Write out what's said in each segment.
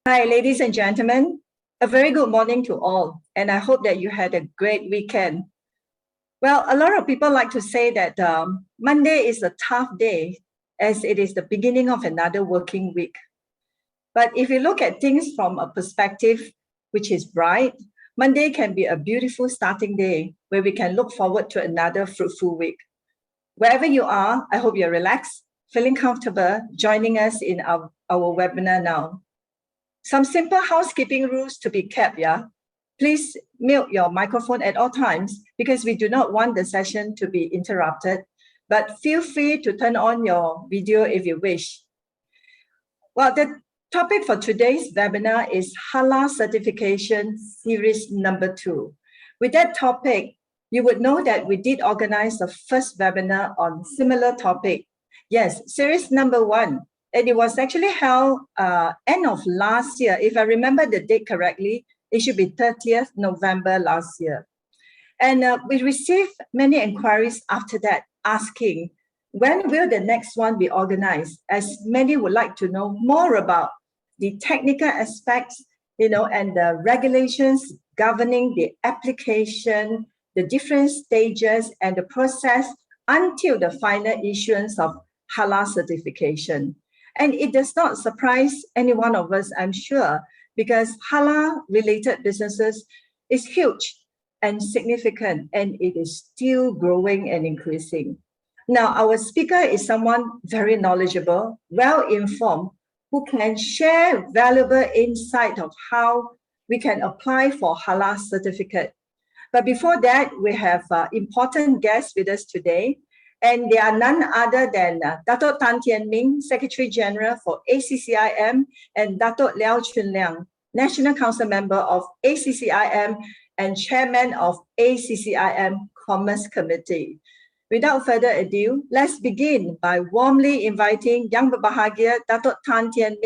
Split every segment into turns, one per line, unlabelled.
Hi, ladies and gentlemen. A very good morning to all, and I hope that you had a great weekend. Well, a lot of people like to say that Monday is a tough day as it is the beginning of another working week. But if you look at things from a perspective which is bright, Monday can be a beautiful starting day where we can look forward to another fruitful week. Wherever you are, I hope you're relaxed, feeling comfortable, joining us in our webinar now. Some simple housekeeping rules to be kept, yeah? Please mute your microphone at all times because we do not want the session to be interrupted, but feel free to turn on your video if you wish. Well, the topic for today's webinar is Halal Certification Series number 2. With that topic, you would know that we did organize the first webinar on similar topic. Yes, series number 1. And it was actually held end of last year. If I remember the date correctly, it should be 30th November last year. And we received many inquiries after that asking, when will the next one be organized? As many would like to know more about the technical aspects, and the regulations governing the application, the different stages and the process until the final issuance of Halal certification. And it does not surprise any one of us, I'm sure, because halal-related businesses is huge and significant, and it is still growing and increasing. Now, our speaker is someone very knowledgeable, well-informed, who can share valuable insight of how we can apply for halal certificate. But before that, we have important guests with us today. And they are none other than Dato Tian, Secretary General for ACCCIM, and Dato 𝗘𝗽𝗖𝗖𝗖𝗓, National Council Member of ACCCIM and Chairman of ACCCIM Commerce Committee. Without further ado, let's begin by warmly inviting Yang Berbahagia Dato Tian,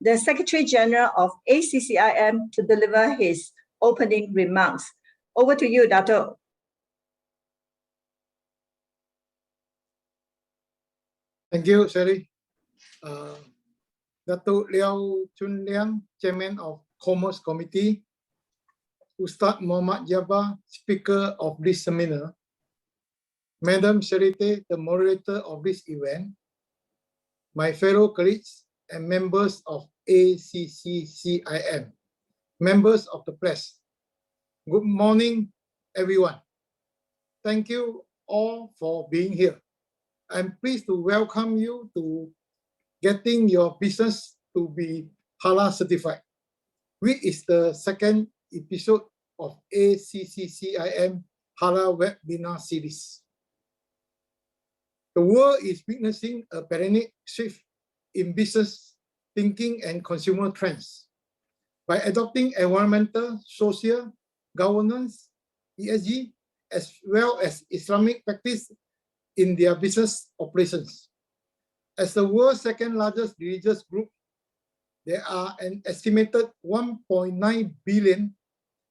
the Secretary General of ACCCIM, to deliver his opening remarks. Over to you, Dato.
Thank you, Shirley. Dato 𝗘𝗽𝗖𝗖𝗖𝗓, Chairman of Commerce Committee, Ustaz Mohd Jabal, Speaker of this seminar, Madam Shirley Tay, the Moderator of this event, my fellow colleagues and members of ACCCIM, members of the press. Good morning, everyone. Thank you all for being here. I'm pleased to welcome you to getting your business to be Halal certified, which is the second episode of ACCCIM Halal webinar series. The world is witnessing a paradigm shift in business thinking and consumer trends. By adopting environmental, social, governance, ESG, as well as Islamic practice in their business operations. As the world's second largest religious group, there are an estimated 1.9 billion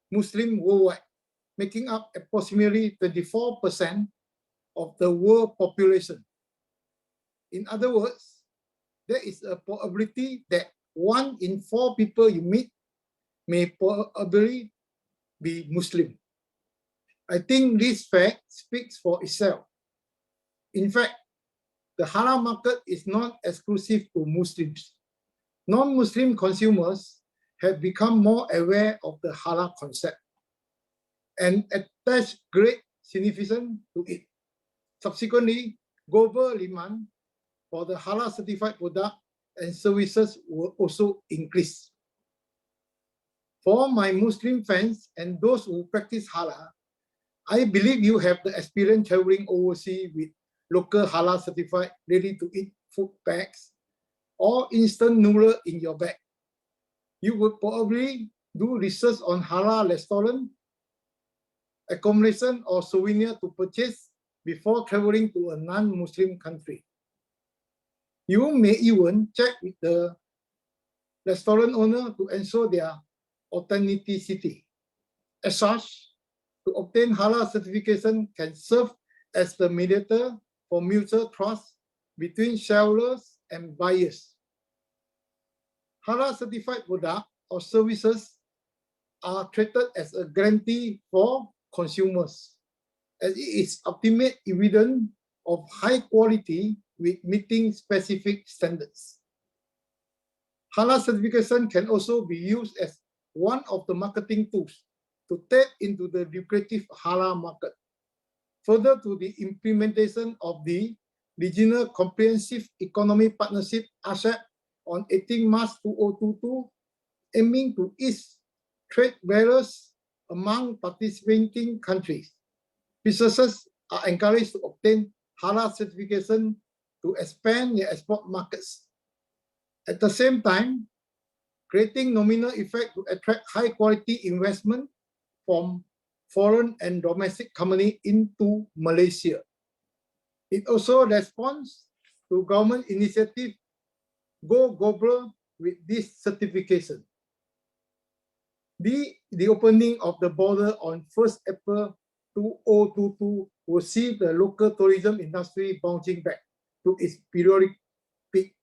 Muslims worldwide, making up approximately 24% of the world population. In other words, there is a probability that 1 in 4 people you meet may probably be Muslim. I think this fact speaks for itself. In fact, the halal market is not exclusive to Muslims. Non-Muslim consumers have become more aware of the halal concept and attach great significance to it. Subsequently, global demand for the halal certified product and services will also increase. For my Muslim friends and those who practice halal, I believe you have the experience traveling overseas with local halal certified ready-to-eat food bags or instant noodle in your bag. You would probably do research on halal restaurant, accommodation or souvenir to purchase before traveling to a non-Muslim country. You may even check with the restaurant owner to ensure their authenticity. As such, to obtain halal certification can serve as the mediator for mutual trust between sellers and buyers. Halal certified products or services are treated as a guarantee for consumers, as it is ultimate evidence of high quality with meeting specific standards. Halal certification can also be used as one of the marketing tools to tap into the lucrative halal market. Further to the implementation of the Regional Comprehensive Economic Partnership (RCEP) on 18 March 2022, aiming to ease trade barriers among participating countries. Businesses are encouraged to obtain halal certification to expand their export markets. At the same time, creating nominal effect to attract high quality investment from foreign and domestic companies into Malaysia. It also responds to government initiative Go Global with this certification. The opening of the border on 1st April 2022 will see the local tourism industry bouncing back to its periodic peak.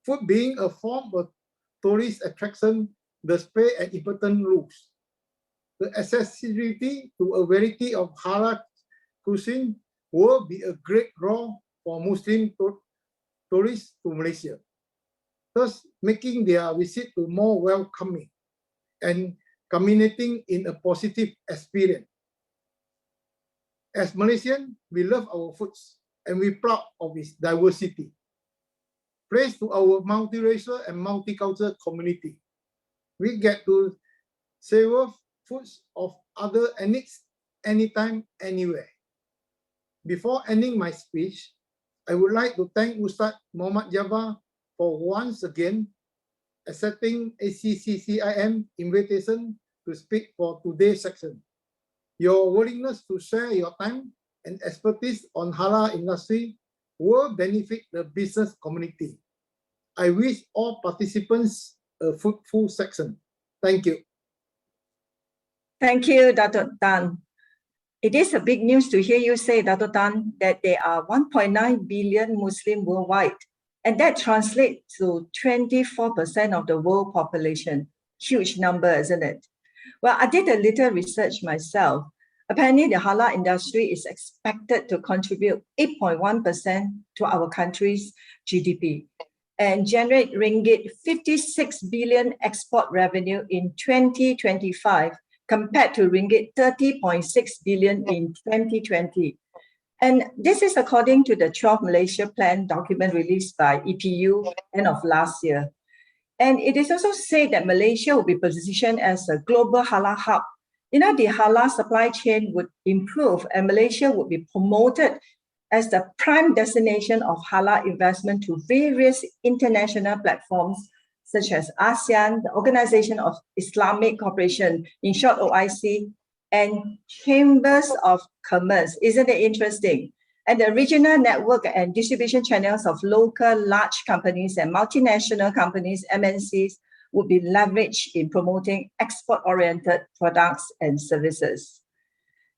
Food being a form of tourist attraction, does play an important role. The accessibility to a variety of halal cuisine will be a great draw for Muslim tourists to Malaysia, thus making their visit to more welcoming and culminating in a positive experience. As Malaysians, we love our foods and we're proud of its diversity. Praise to our multiracial and multicultural community. We get to savor foods of other ethnics anytime, anywhere. Before ending my speech, I would like to thank Ustaz Mohd Jabal for once again accepting ACCCIM invitation to speak for today's section. Your willingness to share your time and expertise on halal industry will benefit the business community. I wish all participants a fruitful section. Thank you.
Thank you, Dato Tan. It is a big news to hear you say, Dato Tan, that there are 1.9 billion Muslims worldwide, and that translates to 24% of the world population. Huge number, isn't it? Well, I did a little research myself. Apparently, the halal industry is expected to contribute 8.1% to our country's GDP and generate ringgit 56 billion export revenue in 2025 compared to ringgit 30.6 billion in 2020. And this is according to the 12 Malaysia Plan document released by EPU end of last year. And it is also said that Malaysia will be positioned as a global halal hub. You know, the halal supply chain would improve and Malaysia would be promoted as the prime destination of halal investment to various international platforms such as ASEAN, the Organization of Islamic Cooperation, in short OIC, and Chambers of Commerce. Isn't it interesting? And the regional network and distribution channels of local large companies and multinational companies, MNCs, would be leveraged in promoting export-oriented products and services.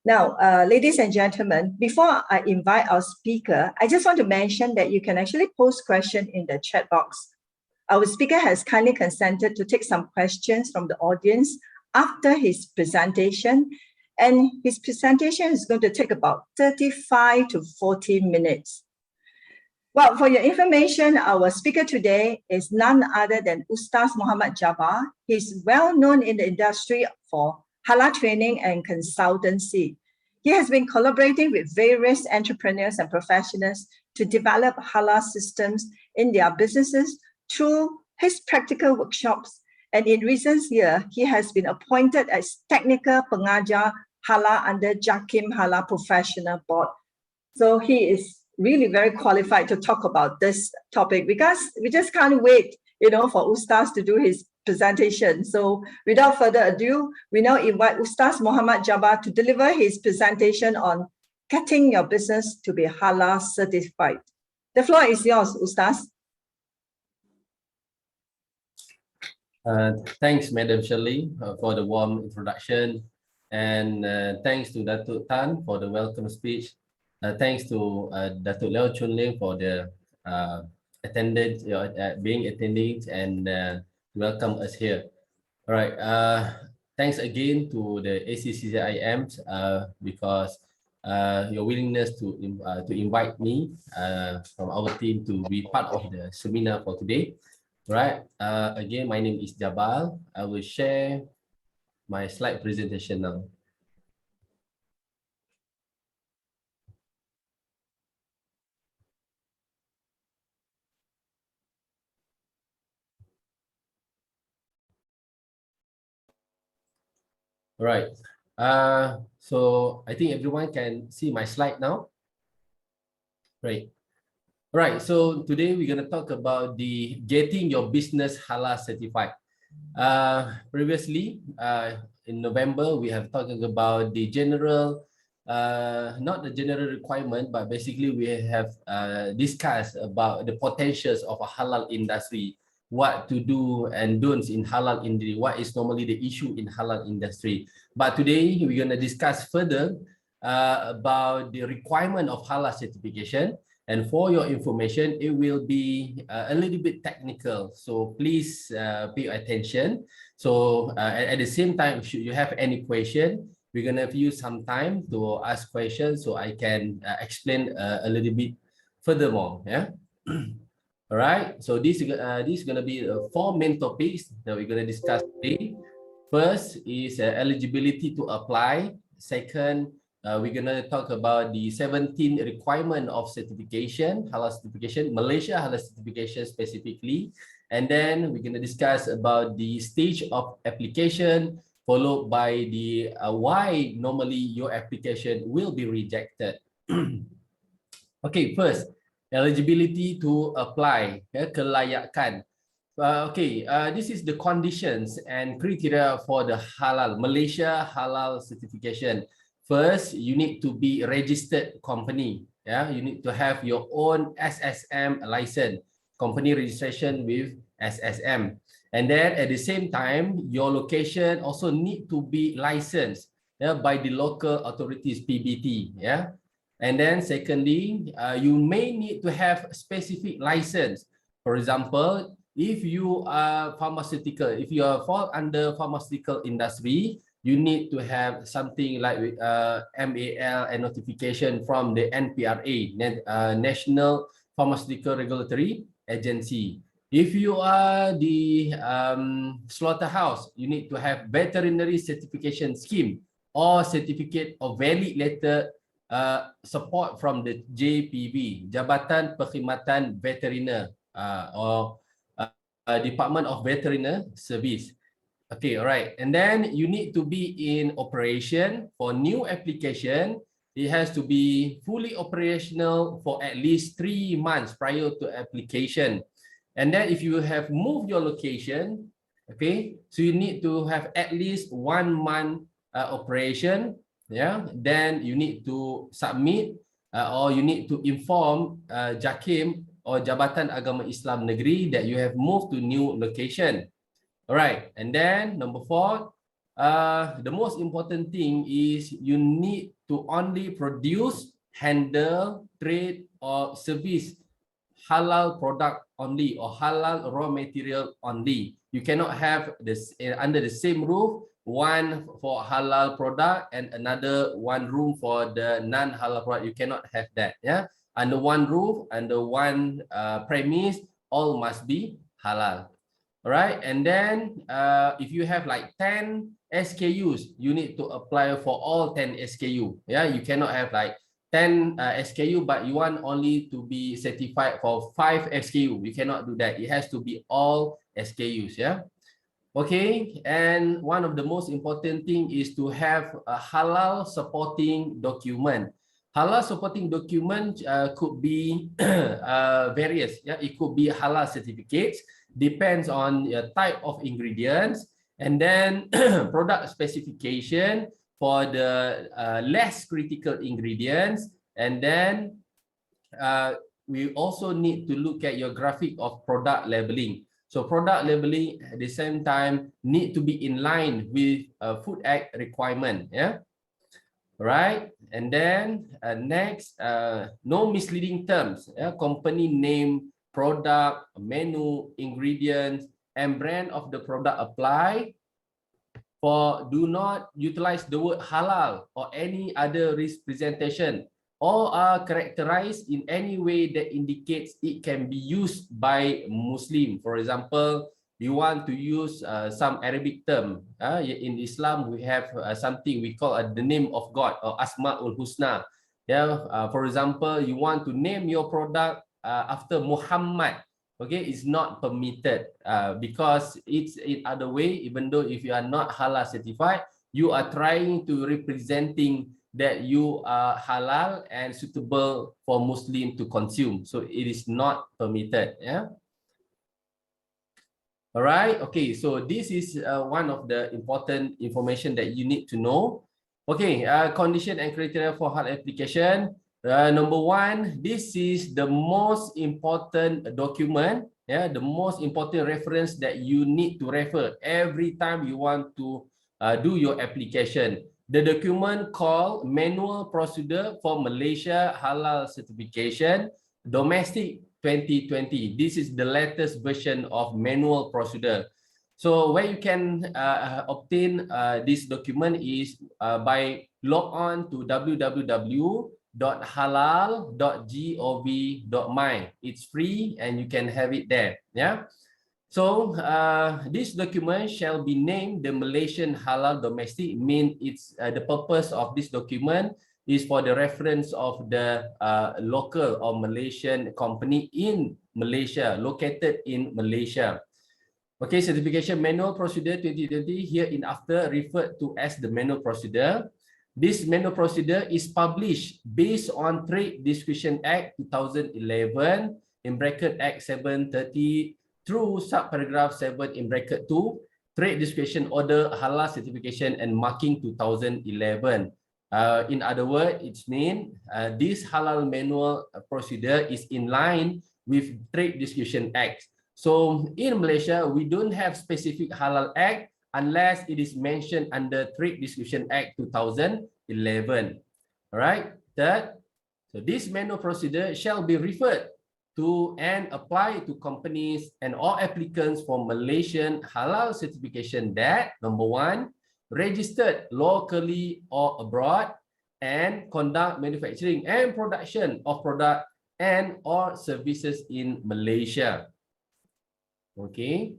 Now, ladies and gentlemen, before I invite our speaker, I just want to mention that you can actually post questions in the chat box. Our speaker has kindly consented to take some questions from the audience after his presentation, and his presentation is going to take about 35 to 40 minutes. Well, for your information, our speaker today is none other than Ustaz Mohd Jabal. He's well known in the industry for halal training and consultancy. He has been collaborating with various entrepreneurs and professionals to develop halal systems in their businesses through his practical workshops. And in recent years, he has been appointed as Technical Pengajar Halal under JAKIM Halal Professional Board. So he is really very qualified to talk about this topic because we just can't wait, for Ustaz to do his presentation. So without further ado, we now invite Ustaz Mohd Jabal to deliver his presentation on getting your business to be halal certified. The floor is yours, Ustaz.
Thanks, Madam Shirley, for the warm introduction. And thanks to Dato Tan for the welcome speech. Thanks to Dato Lew Chun Ling for the attended, being attending and welcome us here. All right. Thanks again to the ACCCIM because your willingness to invite me from our team to be part of the seminar for today. Right. Again, my name is Jabal. I will share my slide presentation now. Right. So I think everyone can see my slide now. Right. Right. So today we're going to talk about the getting your business halal certified. Previously, in November, we have talking about the general, not the general requirement, but basically we have discussed about the potentials of a halal industry, what to do and don'ts in halal industry, what is normally the issue in halal industry. But today we're going to discuss further about the requirement of halal certification. And for your information, it will be a little bit technical. So please pay attention. So at the same time, should you have any question, we're going to use some time to ask questions so I can explain a little bit furthermore. Yeah. All right. So this is going to be 4 main topics that we're going to discuss today. First is eligibility to apply. Second, we're going to talk about the 17 requirement of certification, halal certification, Malaysia halal certification specifically. And then we're going to discuss about the stage of application, followed by the why normally your application will be rejected. Okay, first, eligibility to apply, kelayakan. This is the conditions and criteria for the halal, Malaysia halal certification. First, you need to be a registered company. Yeah, you need to have your own SSM license, company registration with SSM. And then at the same time, your location also need to be licensed, yeah, by the local authorities, PBT. Yeah. And then secondly, you may need to have specific license. For example, if you are pharmaceutical, if you are fall under pharmaceutical industry, you need to have something like MAL and notification from the NPRA, National Pharmaceutical Regulatory Agency. If you are the slaughterhouse, you need to have veterinary certification scheme or certificate of valid letter support from the JPV, Jabatan Perkhidmatan Veteriner, or Department of Veterinary Service. Okay, all right. And then you need to be in operation for new application. It has to be fully operational for at least 3 months prior to application. And then if you have moved your location, okay, so you need to have at least 1 month operation. Yeah, then you need to submit or you need to inform JAKIM or Jabatan Agama Islam Negeri that you have moved to new location. All right, and then number 4, the most important thing is you need to only produce, handle, trade or service halal product only or halal raw material only. You cannot have this under the same roof, one for halal product and another one room for the non-halal product. You cannot have that. Yeah, under one roof, under one premise, all must be halal. All right, and then if you have like 10 SKUs, you need to apply for all 10 SKU. Yeah, you cannot have like 10 SKU, but you want only to be certified for 5 SKU. You cannot do that. It has to be all SKUs. Yeah. Okay, and one of the most important thing is to have a halal supporting document. Halal supporting document could be various. Yeah, it could be halal certificates. Depends on your type of ingredients, and then product specification for the less critical ingredients, and then we also need to look at your graphic of product labeling. So product labeling at the same time need to be in line with Food Act requirement. Yeah, right. And then next, no misleading terms. Yeah, company name product, menu, ingredients, and brand of the product apply. Do not utilize the word halal or any other representation, or are characterized in any way that indicates it can be used by Muslim. For example, you want to use some Arabic term. In Islam, we have something we call the name of God, or Asma'ul Husna. For example, you want to name your product after Muhammad. Okay, it's not permitted because it's in other way. Even though if you are not halal certified, you are trying to representing that you are halal and suitable for Muslim to consume. So it is not permitted. Yeah. All right. Okay. So this is one of the important information that you need to know. Okay. Condition and criteria for halal application. Number one, this is the most important document, the most important reference that you need to refer every time you want to do your application. The document called Manual Procedure for Malaysia Halal Certification, Domestic 2020. This is the latest version of Manual Procedure. So where you can obtain this document is by log on to www.halal.gov.my. It's free and you can have it there. Yeah. So this document shall be named the Malaysian Halal Domestic. Mean it's the purpose of this document is for the reference of the local or Malaysian company in Malaysia, located in Malaysia. Okay, certification manual procedure 2020 here in after referred to as the manual procedure. This manual procedure is published based on Trade Discretion Act 2011 in bracket Act 730 through subparagraph 7 in bracket 2, Trade Discretion Order Halal Certification and Marking 2011. In other words, it means this halal manual procedure is in line with Trade Discretion Act. So in Malaysia, we don't have specific halal act unless it is mentioned under Trade Discretion Act 2011. All right. Third, so this manual procedure shall be referred to and apply to companies and all applicants for Malaysian halal certification that, number one, registered locally or abroad and conduct manufacturing and production of product and or services in Malaysia. Okay.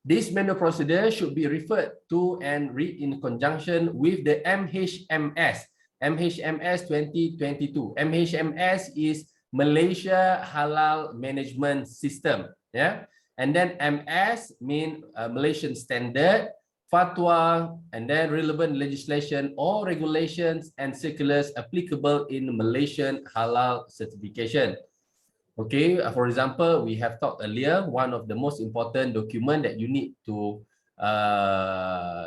This manual procedure should be referred to and read in conjunction with the MHMS 2022. MHMS is Malaysia Halal Management System. Yeah. And then MS mean Malaysian Standard, fatwa, and then relevant legislation or regulations and circulars applicable in Malaysian halal certification. Okay, for example, we have talked earlier, one of the most important document that you need to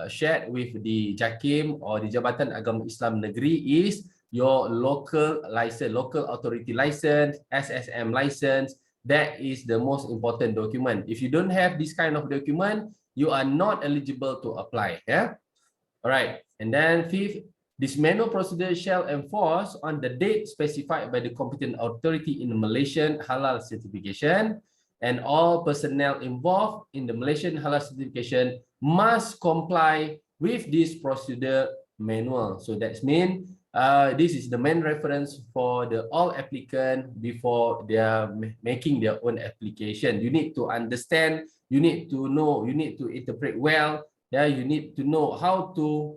share with the JAKIM or the Jabatan Agama Islam Negeri is your local license, local authority license, SSM license. That is the most important document. If you don't have this kind of document, you are not eligible to apply. Yeah. All right. And then fifth, this manual procedure shall enforce on the date specified by the competent authority in the Malaysian halal certification, and all personnel involved in the Malaysian halal certification must comply with this procedure manual. So that means this is the main reference for the all applicant before they are making their own application. You need to understand, you need to know, you need to interpret well. Yeah, you need to know how to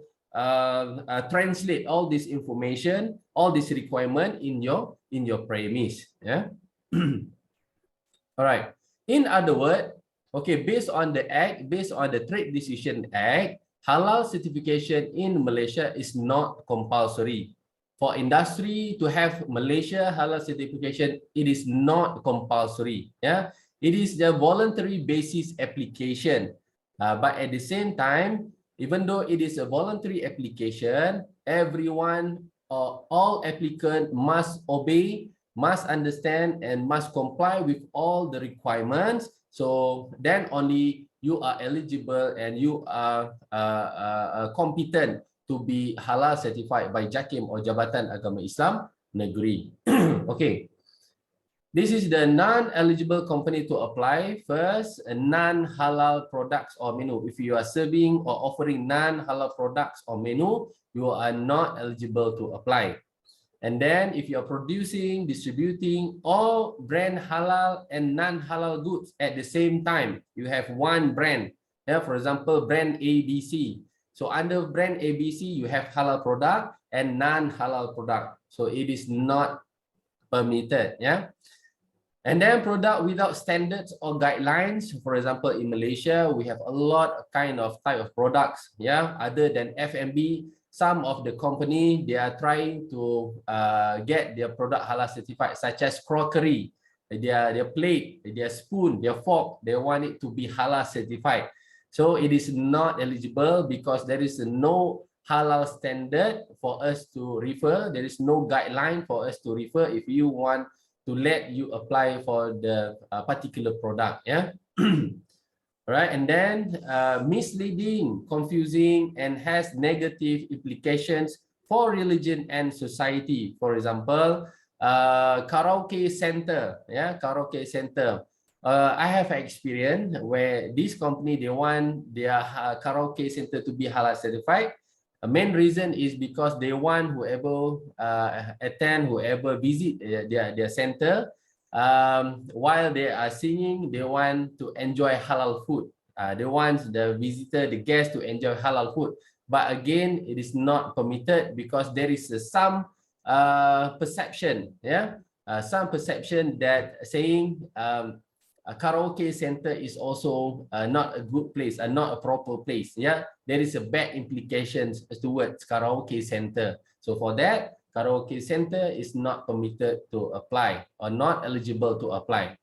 translate all this information, all this requirement in your premise. Yeah. All right. In other words, okay, based on the act, based on the Trade Decision Act, halal certification in Malaysia is not compulsory. For industry to have Malaysia halal certification, it is not compulsory. Yeah, it is the voluntary basis application. But at the same time, even though it is a voluntary application, everyone or all applicants must obey, must understand, and must comply with all the requirements. So then only you are eligible and you are competent to be halal certified by JAKIM or Jabatan Agama Islam Negeri. Okay. This is the non-eligible company to apply. First, a non-halal products or menu. If you are serving or offering non-halal products or menu, you are not eligible to apply. And then if you are producing, distributing all brand halal and non-halal goods at the same time, you have one brand. Yeah, for example, brand ABC. So under brand ABC, you have halal product and non-halal product. So it is not permitted. Yeah. And then product without standards or guidelines. For example, in Malaysia, we have a lot of type of products. Yeah, other than F&B. Some of the company, they are trying to get their product halal certified, such as crockery, their plate, their spoon, their fork, they want it to be halal certified. So it is not eligible because there is no halal standard for us to refer. There is no guideline for us to refer if you want to let you apply for the particular product. Yeah. Right, and then misleading, confusing, and has negative implications for religion and society. For example, karaoke center, yeah, karaoke center. I have experience where this company, they want their karaoke center to be halal certified. The main reason is because they want whoever attend, whoever visit their center, while they are singing, they want to enjoy halal food. They want the visitor, the guest, to enjoy halal food. But again, it is not permitted because there is some perception, yeah, some perception that saying a karaoke center is also not a good place, not a proper place. Yeah, there is a bad implications towards karaoke center. So for that, karaoke center is not permitted to apply or not eligible to apply.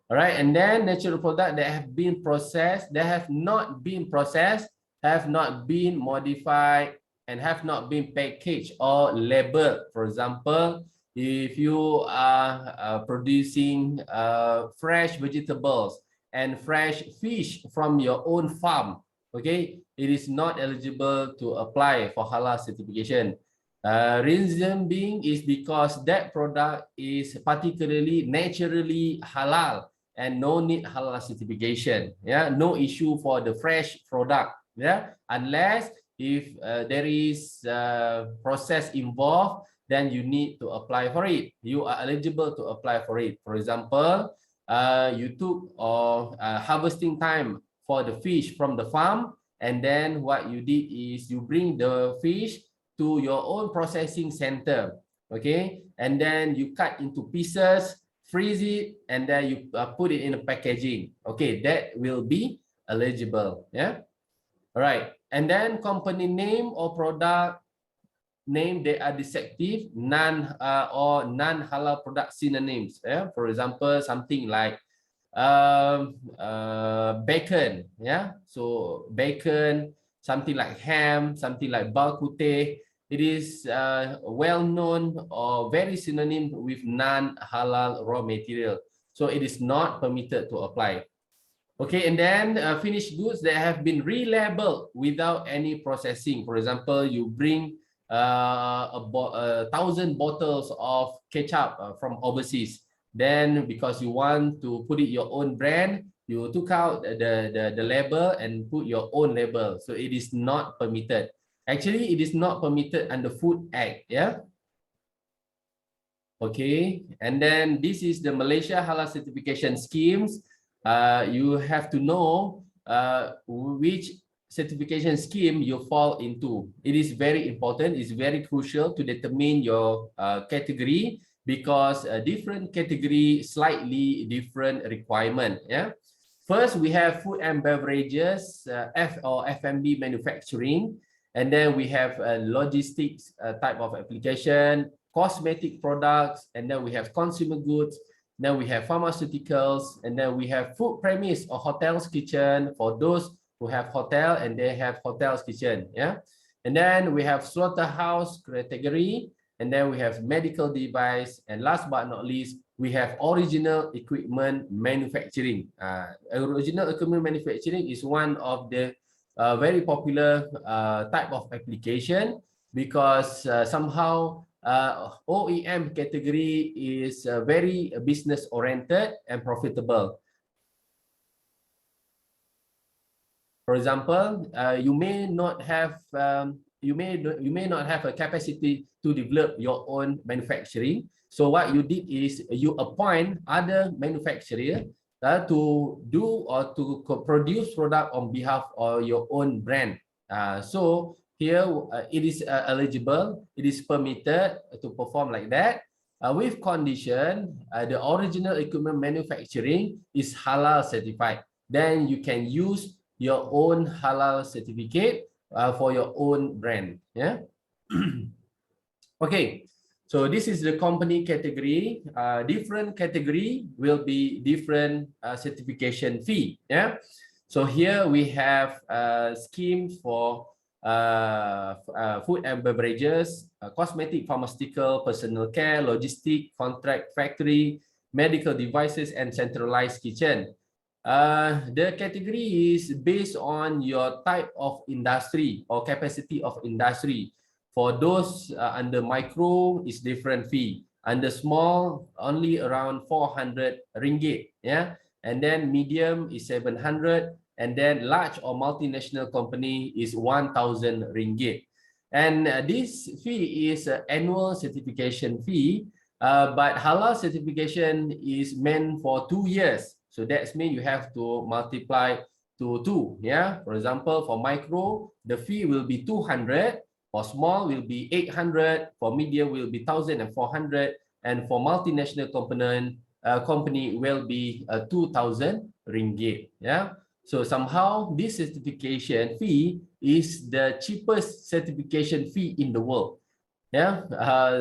All right, and then natural product that have been processed, that have not been processed, have not been modified, and have not been packaged or labeled. For example, if you are producing fresh vegetables and fresh fish from your own farm, okay, it is not eligible to apply for halal certification. Reason being is because that product is particularly naturally halal and no need halal certification. Yeah, no issue for the fresh product. Yeah, unless if there is process involved, then you need to apply for it. You are eligible to apply for it. For example, you took harvesting time for the fish from the farm, and then what you did is you bring the fish to your own processing center, okay, and then you cut into pieces, freeze it, and then you put it in a packaging. Okay, that will be eligible. Yeah, all right. And then company name or product name, they are deceptive, or non-halal product synonyms. Yeah, for example, something like bacon. Yeah, so bacon, something like ham, something like bal kuteh. It is well known or very synonym with non-halal raw material. So it is not permitted to apply. Okay, and then finished goods that have been relabeled without any processing. For example, you bring 1,000 bottles of ketchup from overseas. Then because you want to put it your own brand, you took out the label and put your own label. So it is not permitted. Actually, it is not permitted under Food Act. Yeah. Okay, and then this is the Malaysia Halal certification schemes. You have to know which certification scheme you fall into. It is very important. It's very crucial to determine your category because a different category, slightly different requirement. Yeah. First, we have food and beverages, F&B manufacturing. And then we have logistics type of application, cosmetic products, and then we have consumer goods. Then we have pharmaceuticals, and then we have food premise or hotels kitchen for those who have hotel and they have hotels kitchen. Yeah, and then we have slaughterhouse category, and then we have medical device, and last but not least, we have original equipment manufacturing. Original equipment manufacturing is one of the very popular type of application because somehow OEM category is very business oriented and profitable. For example, you may not have you may not have a capacity to develop your own manufacturing. So what you did is you appoint other manufacturer to do or to produce product on behalf of your own brand. So here it is eligible, it is permitted to perform like that with condition the original equipment manufacturing is halal certified. Then you can use your own halal certificate for your own brand. Yeah. Okay. So this is the company category. Different category will be different certification fee. Yeah. So here we have schemes for food and beverages, cosmetic, pharmaceutical, personal care, logistic, contract factory, medical devices, and centralized kitchen. The category is based on your type of industry or capacity of industry. For those under micro, is different fee. Under small, only around 400 ringgit. Yeah, and then medium is 700, and then large or multinational company is 1,000 ringgit. And this fee is an annual certification fee, but halal certification is meant for 2 years. So that means you have to multiply to 2. Yeah, for example, for micro, the fee will be 200. For small will be 800, for medium will be 1,400, and for multinational company will be 2,000 ringgit. Yeah. So somehow this certification fee is the cheapest certification fee in the world. Yeah.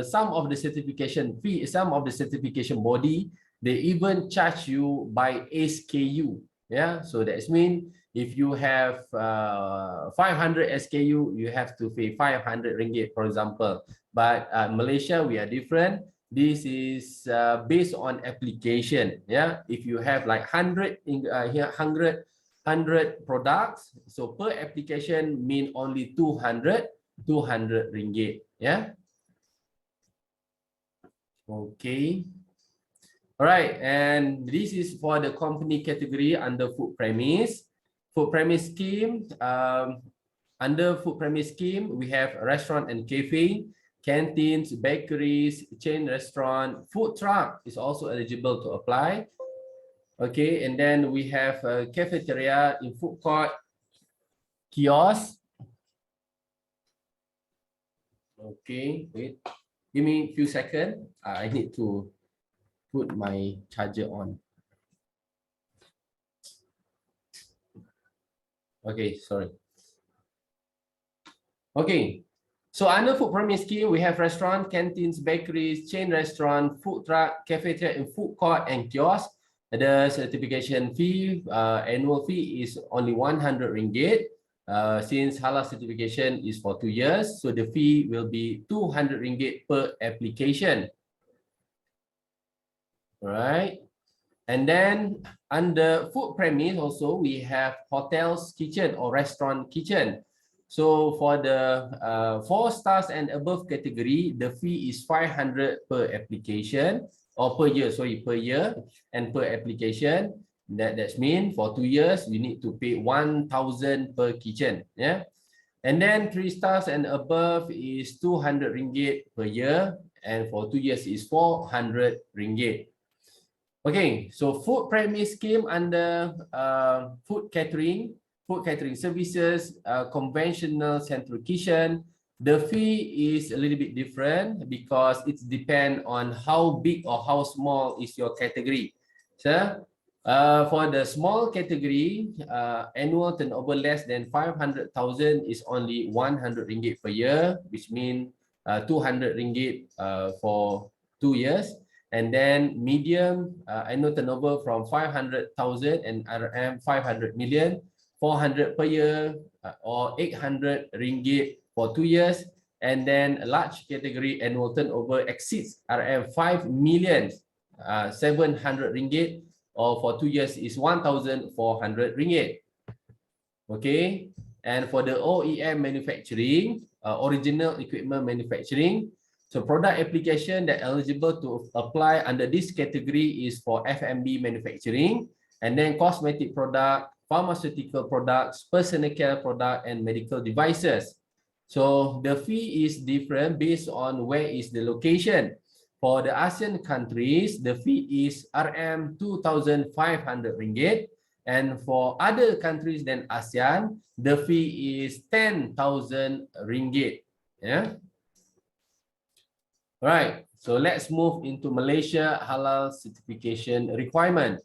Some of the certification body, they even charge you by SKU. Yeah. So that means if you have 500 SKU, you have to pay 500 ringgit, for example. But Malaysia, we are different. This is based on application. Yeah, if you have like 100 products, so per application mean only 200 ringgit. Yeah. Okay. All right, and this is for the company category under food premise. Food premise scheme, under food premise scheme, we have restaurant and cafe, canteens, bakeries, chain restaurant, food truck is also eligible to apply. Okay, and then we have a cafeteria in food court, kiosk. Okay, wait, give me a few seconds. I need to put my charger on. Okay, sorry. Okay, so under food premise scheme, we have restaurant, canteens, bakeries, chain restaurant, food truck, cafeteria, and food court and kiosk. The certification fee, annual fee is only 100 ringgit. Since halal certification is for 2 years, so the fee will be 200 ringgit per application. All right. And then under food premise also, we have hotels kitchen or restaurant kitchen. So for the 4 stars and above category, the fee is 500 per application or per year, sorry, per year and per application. That's mean for 2 years, you need to pay 1,000 per kitchen. Yeah. And then 3 stars and above is 200 ringgit per year. And for 2 years is 400 ringgit. Okay, so food premise scheme under food catering services, conventional central kitchen, the fee is a little bit different because it depends on how big or how small is your category. So for the small category, annual turnover less than 500,000 is only 100 ringgit per year, which means 200 ringgit for 2 years. And then medium annual turnover from 500,000 and RM 500 million, 400 per year or 800 ringgit for 2 years. And then a large category annual turnover exceeds RM 5 million, 700 ringgit, or for 2 years is 1,400 ringgit. Okay, and for the OEM manufacturing, original equipment manufacturing, So product application that eligible to apply under this category is for F&B manufacturing, and then cosmetic product, pharmaceutical products, personal care product, and medical devices. So the fee is different based on where is the location. For the ASEAN countries, the fee is RM2,500 ringgit. And for other countries than ASEAN, the fee is 10,000 ringgit. Yeah. All right. So let's move into Malaysia halal certification requirement.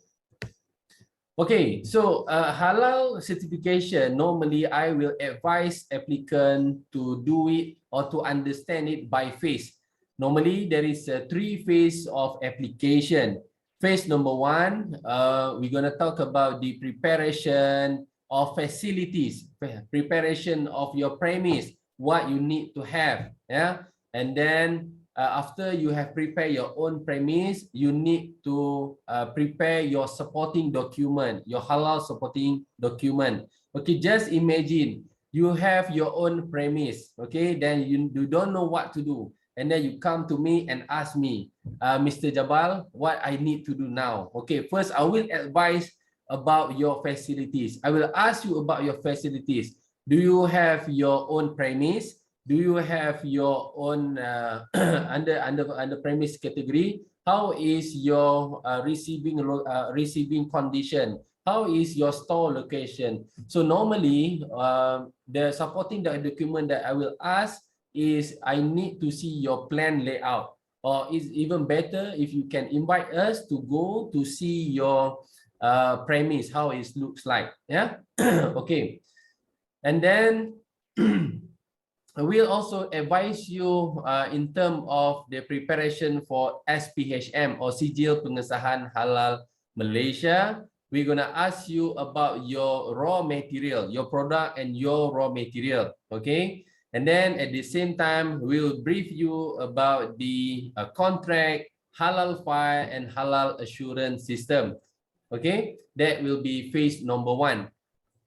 Okay, so halal certification, normally I will advise applicant to do it or to understand it by phase. Normally, there is a 3 phase of application. Phase number 1, we're going to talk about the preparation of facilities, preparation of your premise, what you need to have. Yeah, and then after you have prepared your own premise, you need to prepare your supporting document, your halal supporting document. Okay, just imagine you have your own premise, okay, then you don't know what to do. And then you come to me and ask me, Mr. Jabal, what I need to do now? Okay, first I will advise about your facilities. I will ask you about your facilities. Do you have your own premise? Do you have your own under premise category? How is your receiving condition? How is your store location? So normally, the supporting document that I will ask is I need to see your plan layout, or is even better if you can invite us to go to see your premise, how it looks like. Yeah. Okay, and then I will also advise you in terms of the preparation for SPHM or Sijil Pengesahan Halal Malaysia. We're going to ask you about your raw material, your product and your raw material. Okay. And then at the same time, we'll brief you about the contract, halal file, and halal assurance system. Okay. That will be phase number 1.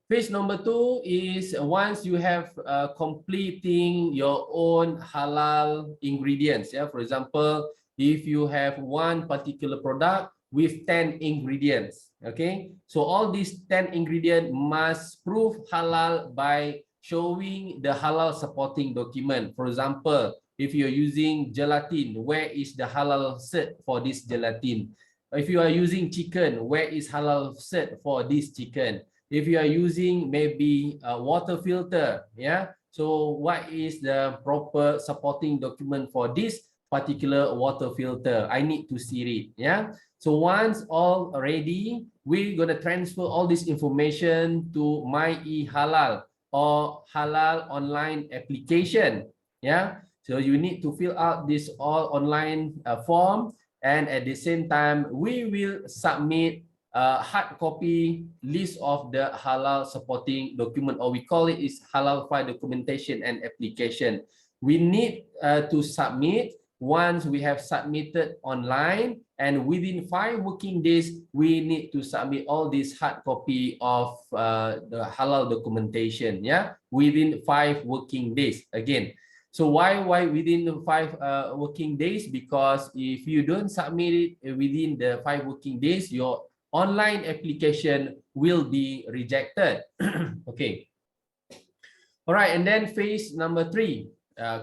Phase number 2 is once you have completing your own halal ingredients. Yeah, for example, if you have one particular product with 10 ingredients, okay, so all these 10 ingredients must prove halal by showing the halal supporting document. For example, if you're using gelatin, where is the halal cert for this gelatin? If you are using chicken, where is halal cert for this chicken? If you are using maybe a water filter, yeah, so what is the proper supporting document for this particular water filter? I need to see it. Yeah, so once all ready, we're going to transfer all this information to My eHalal or halal online application. Yeah, so you need to fill out this all online form, and at the same time we will submit hard copy list of the halal supporting document, or we call it is halal file documentation and application. We need to submit. Once we have submitted online, and within 5 working days, we need to submit all this hard copy of the halal documentation. Yeah, within 5 working days again. So why within the 5 working days? Because if you don't submit it within the 5 working days, your online application will be rejected. Okay. All right, and then phase number 3,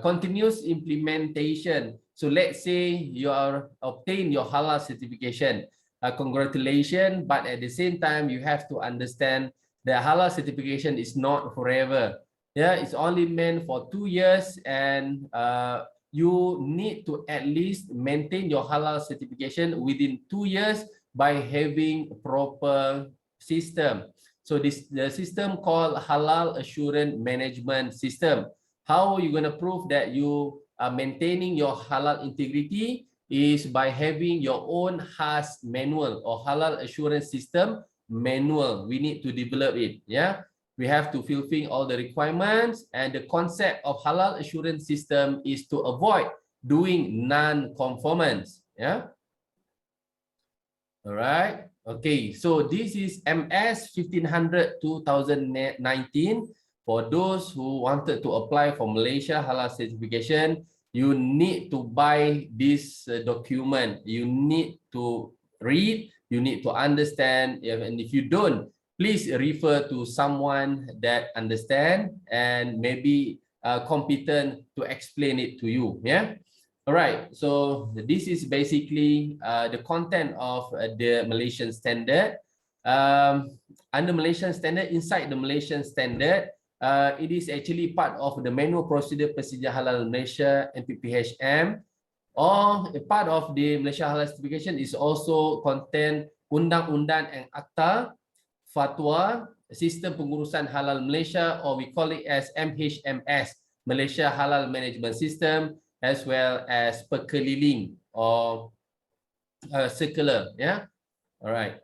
continuous implementation. So let's say you are obtain your halal certification. Congratulations, but at the same time, you have to understand the halal certification is not forever. Yeah, it's only meant for 2 years, and you need to at least maintain your halal certification within 2 years by having proper system. So the system called Halal Assurance Management System. How are you going to prove that you are maintaining your halal integrity? Is by having your own HAS manual or Halal Assurance System manual. We need to develop it. Yeah, we have to fulfill all the requirements, and the concept of Halal Assurance System is to avoid doing non-conformance. Yeah. All right. Okay. So this is MS 1500 2019. For those who wanted to apply for Malaysia Halal certification, you need to buy this document. You need to read, you need to understand, and if you don't, please refer to someone that understand and maybe competent to explain it to you. Yeah. All right. So this is basically the content of the Malaysian standard. Under Malaysian standard, inside the Malaysian standard, it is actually part of the manual procedure procedure halal Malaysia MPPHM, or a part of the Malaysia Halal certification is also contain undang-undang and akta, fatwa, sistem pengurusan halal Malaysia, or we call it as MHMS, Malaysia Halal Management System, as well as perkeliling or circular. Yeah. All right.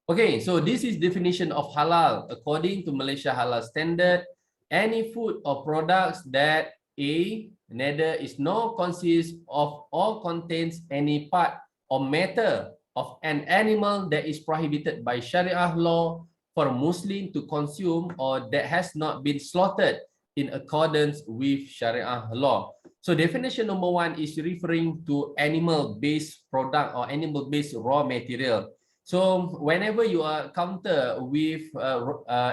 Okay, so this is definition of halal according to Malaysia Halal standard. Any food or products that A, neither is nor consists of or contains any part or matter of an animal that is prohibited by Sharia law for a Muslim to consume, or that has not been slaughtered in accordance with Sharia law. So definition number 1 is referring to animal-based product or animal-based raw material. So whenever you encounter with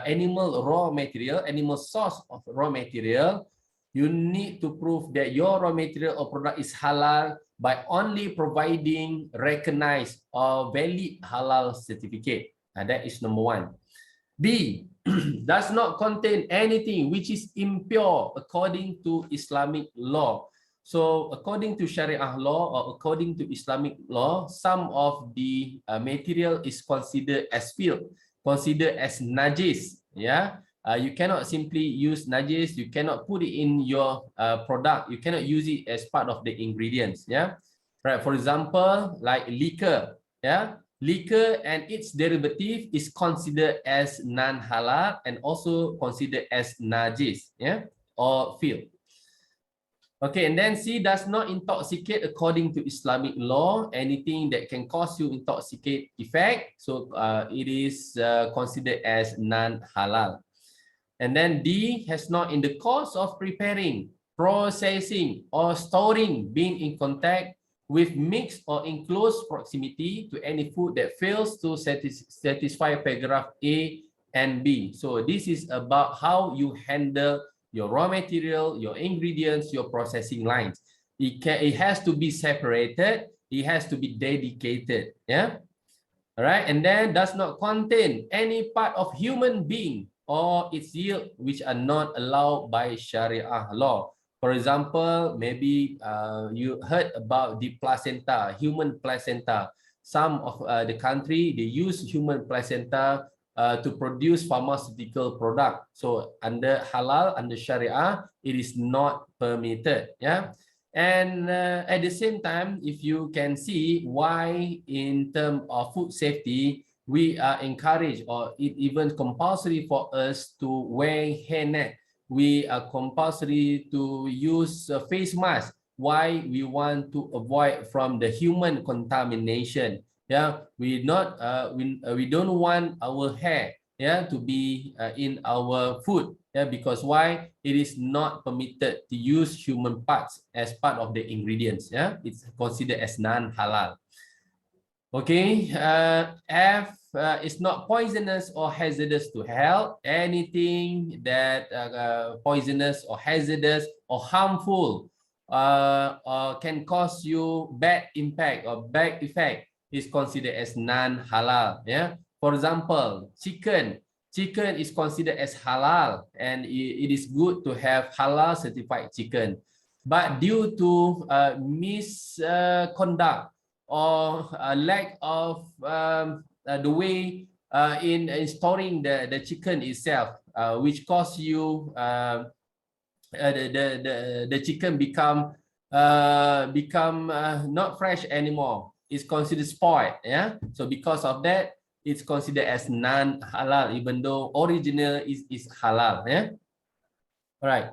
animal raw material, animal source of raw material, you need to prove that your raw material or product is halal by only providing recognized or valid halal certificate. That is number 1. B, does not contain anything which is impure according to Islamic law. So according to Sharia law or according to Islamic law, some of the material is considered as filth, considered as najis. Yeah, you cannot simply use najis. You cannot put it in your product. You cannot use it as part of the ingredients. Yeah, right. For example, like liquor. Yeah, liquor and its derivative is considered as non-halal and also considered as najis. Yeah, or filth. Okay, and then C, does not intoxicate according to Islamic law, anything that can cause you intoxicate effect. So it is considered as non-halal. And then D, has not in the course of preparing, processing, or storing been in contact with mixed or in close proximity to any food that fails to satisfy paragraph A and B. So this is about how you handle your raw material, your ingredients, your processing lines. It has to be separated. It has to be dedicated. Yeah. All right. And then does not contain any part of human being or its yield which are not allowed by Sharia law. For example, maybe you heard about the placenta, human placenta. Some of the country, they use human placenta to produce pharmaceutical product. So under halal, under Sharia, it is not permitted. Yeah. And at the same time, if you can see why in terms of food safety, we are encouraged or it even compulsory for us to wear hairnet. We are compulsory to use a face mask. Why? We want to avoid from the human contamination. Yeah, we don't want our hair, yeah, to be in our food. Yeah, because why? It is not permitted to use human parts as part of the ingredients. Yeah, it's considered as non-halal. Okay, F is not poisonous or hazardous to health. Anything that poisonous or hazardous or harmful can cause you bad impact or bad effect is considered as non-halal. Yeah. For example, chicken is considered as halal, and it is good to have halal certified chicken. But due to misconduct or lack of the way in storing the chicken itself, which cause you the chicken become not fresh anymore. It's considered spoiled. Yeah. So because of that, it's considered as non-halal, even though original is halal. Yeah. All right.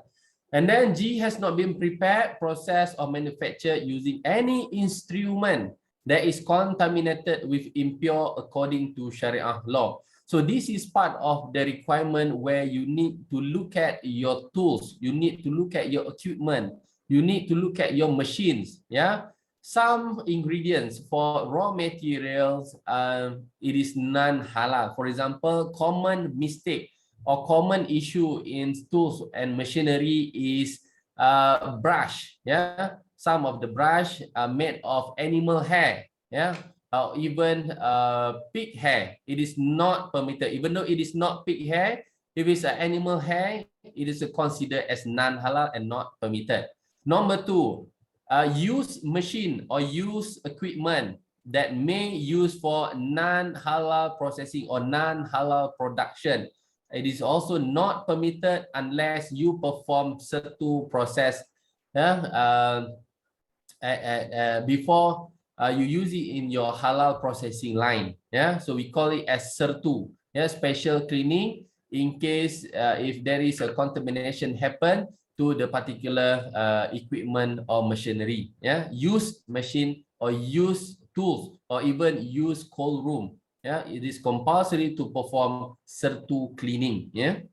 And then G, has not been prepared, processed, or manufactured using any instrument that is contaminated with impure according to Sharia law. So this is part of the requirement where you need to look at your tools, you need to look at your equipment, you need to look at your machines. Yeah, some ingredients for raw materials, it is non-halal. For example, common mistake or common issue in tools and machinery is brush. Yeah, some of the brush are made of animal hair. Yeah, or even pig hair. It is not permitted, even though it is not pig hair. If it's an animal hair, it is considered as non-halal and not permitted. Number two, use machine or use equipment that may use for non-halal processing or non-halal production. It is also not permitted unless you perform certain process before you use it in your halal processing line. Yeah, so we call it as sertu. Yeah, special cleaning in case if there is a contamination happen to the particular equipment or machinery. Yeah, use machine or use tools or even use cold room. Yeah, it is compulsory to perform sertu cleaning. Yeah.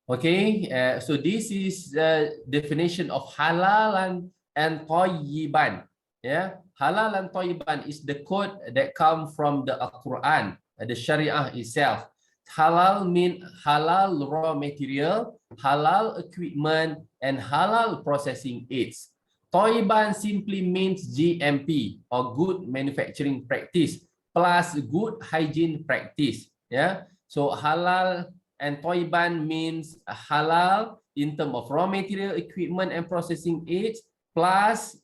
Okay, so this is the definition of halal and 𝗘𝗽𝗏. Yeah, halal and 𝗘𝗽𝗏 is the code that come from the Quran, the Sharia itself. Halal mean halal raw material, halal equipment, and halal processing aids. 𝗘𝗽𝗏 simply means GMP or good manufacturing practice plus good hygiene practice. Yeah, so halal and 𝗘𝗽𝗏 means halal in terms of raw material, equipment, and processing aids plus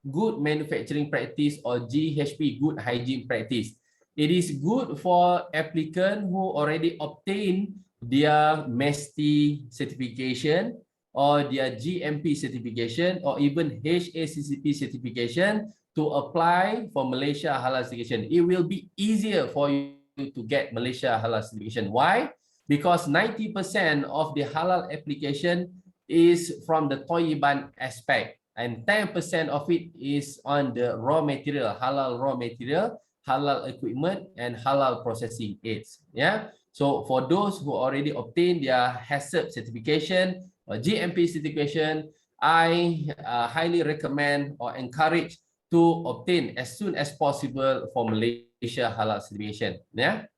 good manufacturing practice or GHP, good hygiene practice. It is good for applicants who already obtained their MESTI certification or their GMP certification or even HACCP certification to apply for Malaysia Halal certification. It will be easier for you to get Malaysia Halal certification. Why? Because 90% of the halal application is from the 𝗘𝗽𝗏 aspect, and 10% of it is on the raw material, halal raw material, halal equipment, and halal processing aids. Yeah. So for those who already obtained their HACCP certification or GMP certification, I highly recommend or encourage to obtain as soon as possible for Malaysia Halal certification. Yeah.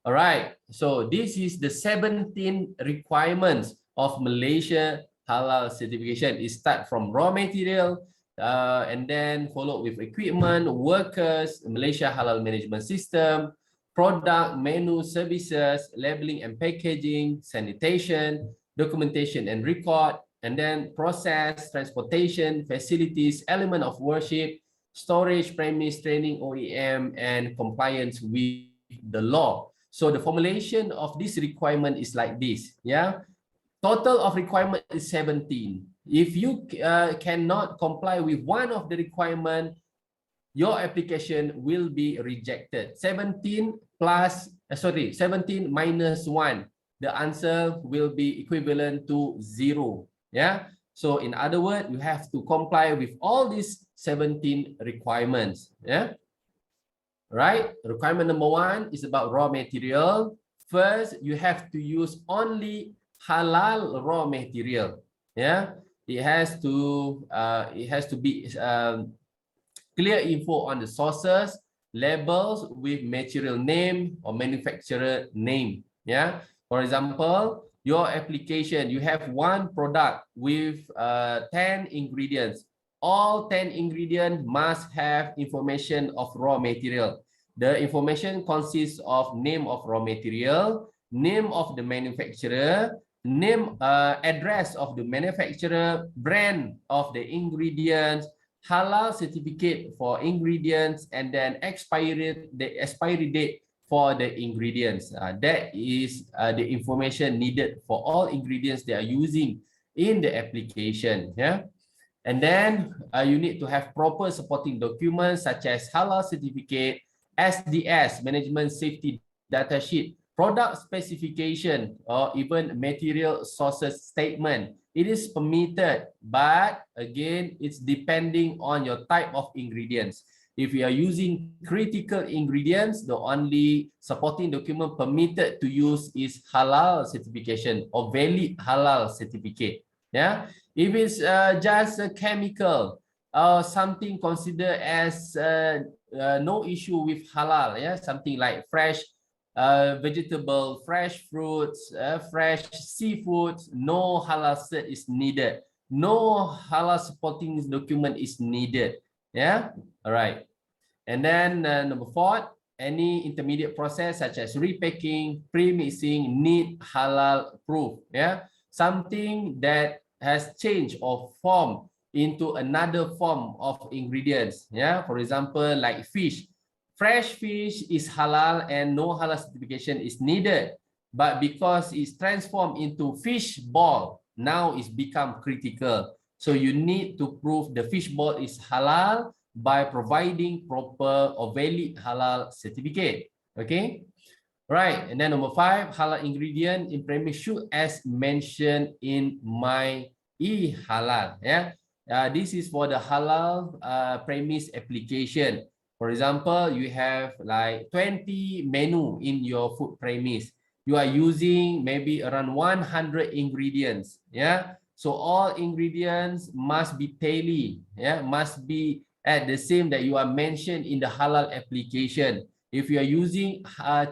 All right. So this is the 17 requirements of Malaysia Halal certification. It starts from raw material and then followed with equipment, workers, Malaysia Halal management system, product, menu, services, labeling and packaging, sanitation, documentation and record, and then process, transportation, facilities, element of worship, storage, premise, training, OEM, and compliance with the law. So the formulation of this requirement is like this. Yeah, total of requirement is 17. If you cannot comply with one of the requirement, your application will be rejected. 17 minus 1. The answer will be equivalent to 0. Yeah. So in other words, you have to comply with all these 17 requirements. Yeah. Right. Requirement number 1 is about raw material. First, you have to use only halal raw material. Yeah. It has to be clear info on the sources, labels with material name or manufacturer name. Yeah. For example, your application, you have one product with 10 ingredients. All 10 ingredients must have information of raw material. The information consists of name of raw material, name of the manufacturer, name, address of the manufacturer, brand of the ingredients, halal certificate for ingredients, and then the expiry date for the ingredients. That is the information needed for all ingredients they are using in the application. Yeah. And then you need to have proper supporting documents such as halal certificate, SDS, management safety data sheet, product specification, or even material sources statement. It is permitted, but again, it's depending on your type of ingredients. If you are using critical ingredients, the only supporting document permitted to use is halal certification or valid halal certificate. Yeah, if it's just a chemical or something considered as no issue with halal, yeah, something like fresh vegetable, fresh fruits, fresh seafoods, no halal cert is needed. No halal supporting document is needed. Yeah, all right. And then number 4, any intermediate process such as repacking, pre-mixing need halal proof. Yeah, something that has changed or formed into another form of ingredients. Yeah, for example, like fish. Fresh fish is halal and no halal certification is needed. But because it's transformed into fish ball, now it's become critical. So you need to prove the fish ball is halal by providing proper or valid halal certificate. Okay, right. And then number 5, halal ingredient in premise should as mentioned in my e-halal. Yeah, this is for the halal premise application. For example, you have like 20 menu in your food premise. You are using maybe around 100 ingredients. Yeah, so all ingredients must be tally. Yeah, must be at the same that you are mentioned in the halal application. If you are using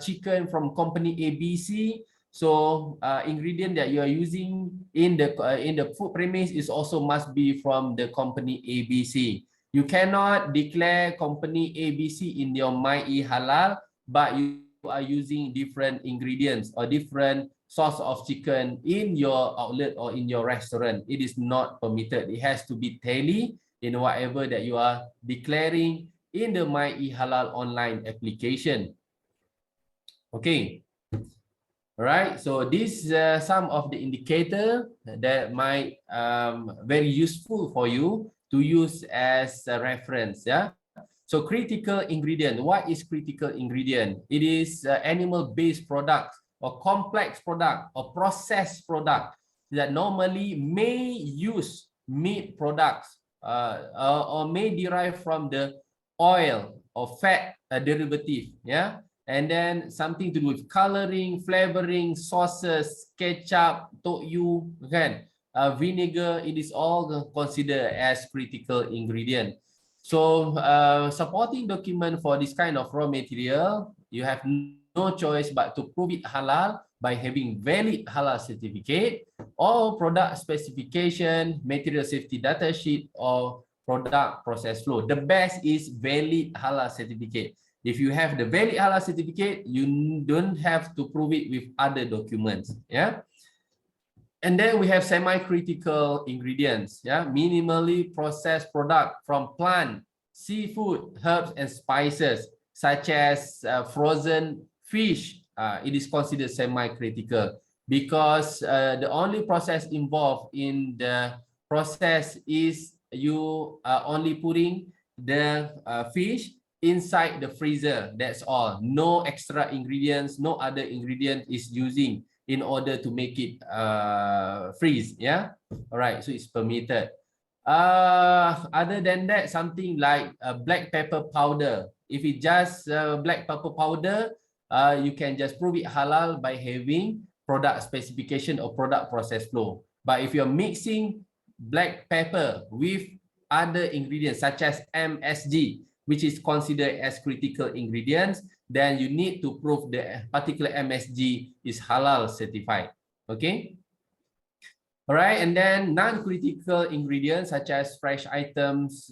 chicken from company ABC, so ingredient that you are using in the food premise is also must be from the company ABC. You cannot declare company ABC in your My e-halal, but you are using different ingredients or different source of chicken in your outlet or in your restaurant. It is not permitted. It has to be tally in whatever that you are declaring in the My e-halal online application. Okay. All right. So this is some of the indicator that might very useful for you to use as a reference. Yeah. So critical ingredient. What is critical ingredient? It is animal-based product or complex product or processed product that normally may use meat products or may derive from the oil or fat derivative. Yeah. And then something to do with coloring, flavoring, sauces, ketchup, toyu, kan? Vinegar, it is all considered as critical ingredient. So supporting document for this kind of raw material, you have no choice but to prove it halal by having valid halal certificate or product specification, material safety data sheet, or product process flow. The best is valid halal certificate. If you have the valid halal certificate, you don't have to prove it with other documents. Yeah. And then we have semi-critical ingredients, yeah, minimally processed product from plant, seafood, herbs, and spices, such as frozen fish. It is considered semi-critical because the only process involved in the process is you only putting the fish inside the freezer. That's all. No extra ingredients, no other ingredient is using in order to make it freeze. Yeah, all right, so it's permitted. Other than that, something like black pepper powder. If it's just black pepper powder, you can just prove it halal by having product specification or product process flow. But if you're mixing black pepper with other ingredients such as MSG, which is considered as critical ingredients, then you need to prove the particular MSG is halal certified. Okay. All right, and then non-critical ingredients such as fresh items,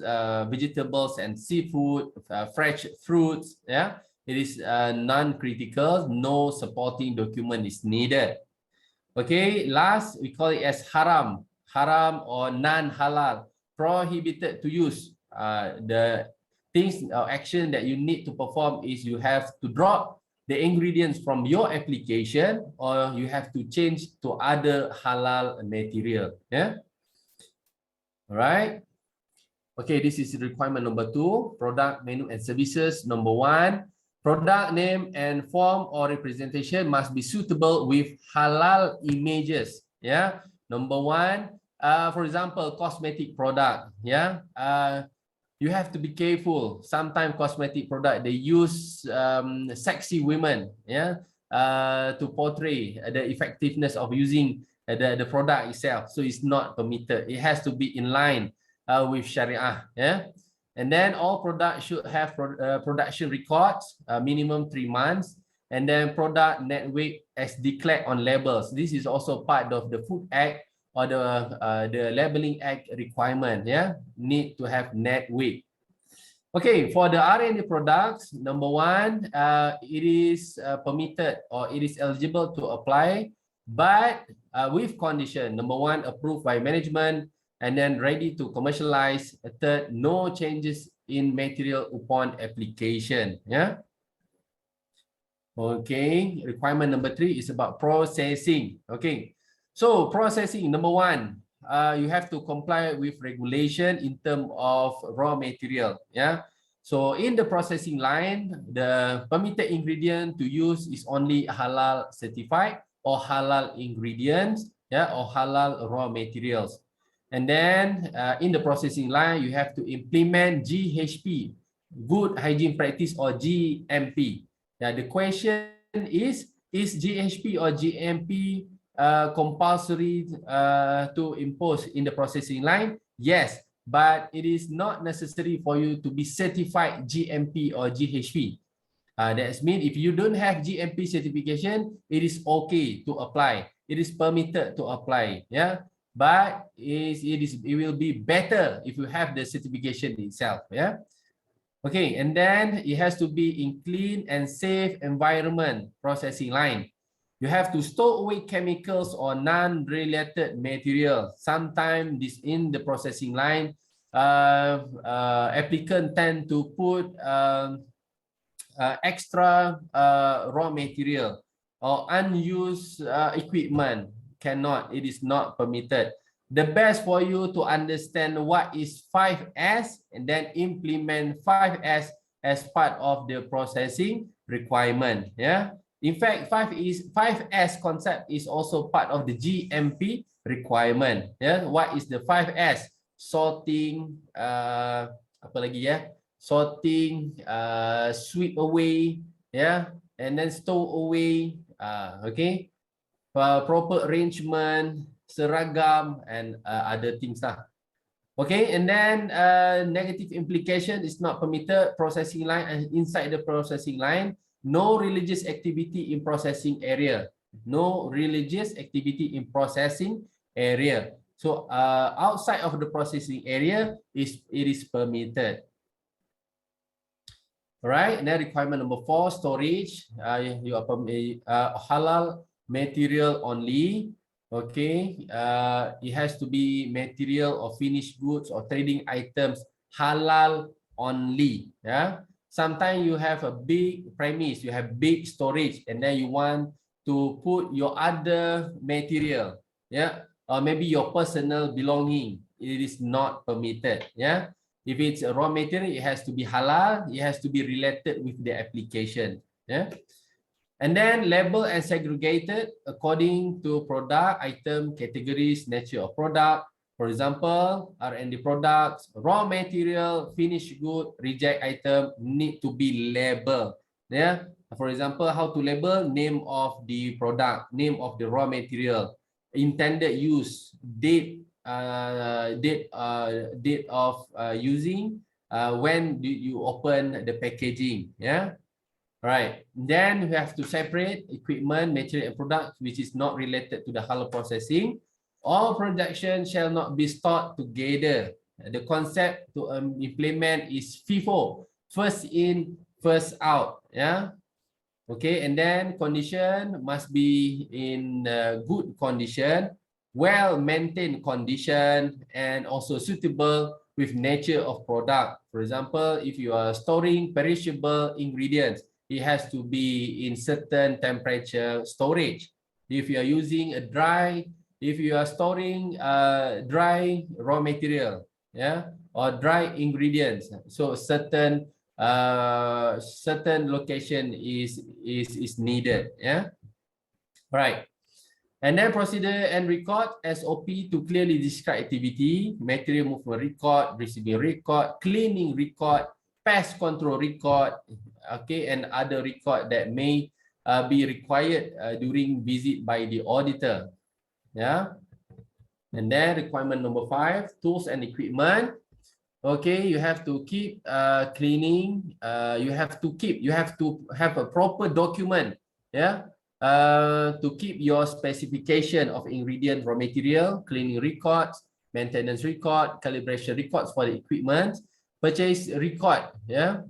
vegetables and seafood, fresh fruits. Yeah, it is non-critical. No supporting document is needed. Okay, last we call it as haram, haram or non-halal, prohibited to use. The things or action that you need to perform is you have to drop the ingredients from your application or you have to change to other halal material. Yeah. All right. Okay, this is requirement number 2, product menu and services. Number 1, product name and form or representation must be suitable with halal images. Yeah. Number 1, for example, cosmetic product. Yeah. you have to be careful. Sometimes cosmetic product, they use sexy women, yeah, to portray the effectiveness of using the product itself. So it's not permitted. It has to be in line with Sharia, yeah. And then all products should have production records, minimum 3 months, and then product net weight as declared on labels. This is also part of the Food Act or the Labeling Act requirement, yeah, need to have net weight. Okay, for the R&D products, number one, it is permitted or it is eligible to apply, but with condition. Number one, approved by management, and then ready to commercialize. Third, no changes in material upon application. Yeah. Okay, requirement number 3 is about processing. Okay, so processing, number one, you have to comply with regulation in terms of raw material. Yeah. So in the processing line, the permitted ingredient to use is only halal certified or halal ingredients, yeah, or halal raw materials. And then in the processing line, you have to implement GHP, good hygiene practice, or GMP. Now the question is GHP or GMP compulsory to impose in the processing line? Yes, but it is not necessary for you to be certified GMP or GHP. That means if you don't have GMP certification, it is okay to apply. It is permitted to apply. Yeah, but it will be better if you have the certification itself. Yeah. Okay, and then it has to be in clean and safe environment processing line. You have to store away chemicals or non-related material. Sometimes this in the processing line, applicant tend to put extra raw material or unused equipment. Cannot, it is not permitted. The best for you to understand what is 5S and then implement 5S as part of the processing requirement. Yeah. In fact, 5S concept is also part of the GMP requirement. Yeah. What is the 5S? Sorting, apa lagi ya? Sorting, sweep away, yeah, and then stow away. Okay. Proper arrangement, seragam, and other things lah. Okay, and then negative implication is not permitted. Processing line and inside the processing line, no religious activity in processing area. No religious activity in processing area. So outside of the processing area, it is permitted. All right, and then requirement number 4, storage. You are halal material only. Okay, it has to be material or finished goods or trading items halal only. Yeah, sometimes you have a big premise, you have big storage, and then you want to put your other material, yeah, or maybe your personal belonging. It is not permitted. Yeah, if it's a raw material, it has to be halal. It has to be related with the application. Yeah. And then label and segregated according to product, item, categories, nature of product. For example, R&D products, raw material, finished good, reject item need to be labeled. Yeah. For example, how to label: name of the product, name of the raw material, intended use, date of using, when do you open the packaging. Yeah. Right, then we have to separate equipment, material, and product which is not related to the halal processing. All production shall not be stored together. The concept to implement is FIFO, first in, first out. Yeah. Okay, and then condition must be in good condition, well-maintained condition, and also suitable with nature of product. For example, if you are storing perishable ingredients, it has to be in certain temperature storage. If you are using if you are storing dry raw material, yeah, or dry ingredients, so certain location is needed. Yeah, right. And then procedure and record, SOP to clearly describe activity, material movement record, receiving record, cleaning record, pest control record, okay, and other record that may be required during visit by the auditor. Yeah. And then requirement number 5, tools and equipment. Okay, you have to keep cleaning. You have to have a proper document. Yeah. To keep your specification of ingredient, raw material, cleaning records, maintenance record, calibration records for the equipment, purchase record, yeah,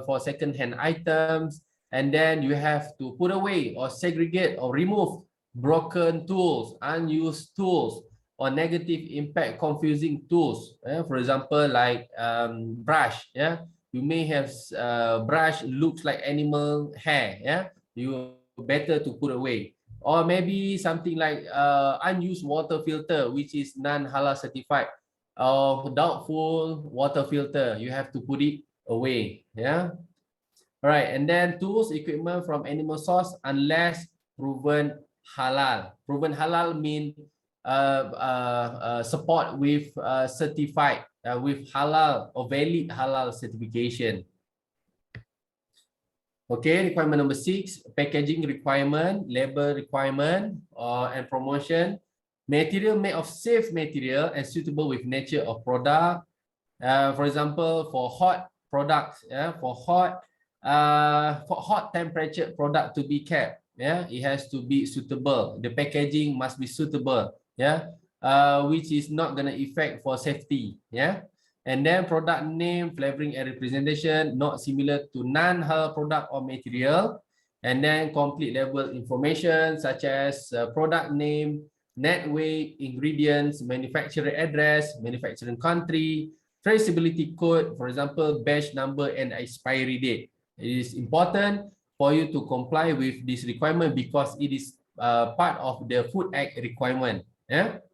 for second-hand items, and then you have to put away or segregate or remove broken tools, unused tools, or negative impact confusing tools. For example, like brush, yeah, you may have brush looks like animal hair, yeah, you better to put away. Or maybe something like unused water filter, which is non-halal certified, or doubtful water filter, you have to put it away. Yeah. All right. And then tools, equipment from animal source, unless proven halal. Proven halal mean support with certified with halal or valid halal certification. Okay, requirement number 6, packaging requirement, label requirement, and promotion. Material made of safe material and suitable with nature of product. For example, for hot products, yeah, for hot temperature product to be kept, yeah, it has to be suitable. The packaging must be suitable, yeah, which is not gonna affect for safety, yeah. And then product name, flavoring, and representation not similar to non-halal product or material. And then complete label information such as product name, net weight, ingredients, manufacturer address, manufacturing country, traceability code, for example, batch number and expiry date. It is important for you to comply with this requirement because it is part of the Food Act requirement. Yeah.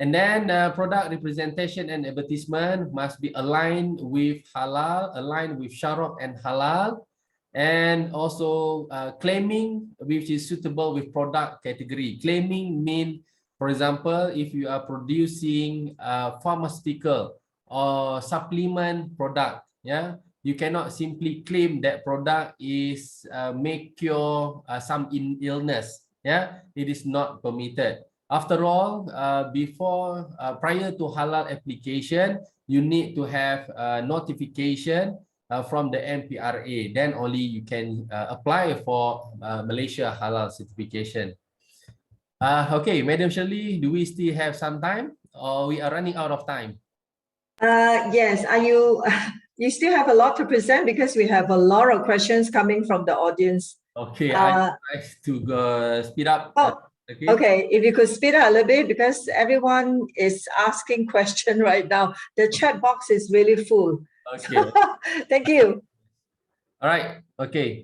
And then product representation and advertisement must be aligned with halal, aligned with syarat and halal, and also claiming which is suitable with product category. Claiming mean, for example, if you are producing pharmaceutical or supplement product, yeah, you cannot simply claim that product is may cure some illness. Yeah, it is not permitted. After all, prior to halal application, you need to have notification from the MPRA. Then only you can apply for Malaysia halal certification. Okay, Madam Shirley, do we still have some time, or we are running out of time?
Yes. Are you? You still have a lot to present because we have a lot of questions coming from the audience.
Okay, I try to speed up.
Okay, if you could speed up a little bit because everyone is asking questions right now. The chat box is really full.
Okay.
Thank you.
All right. Okay.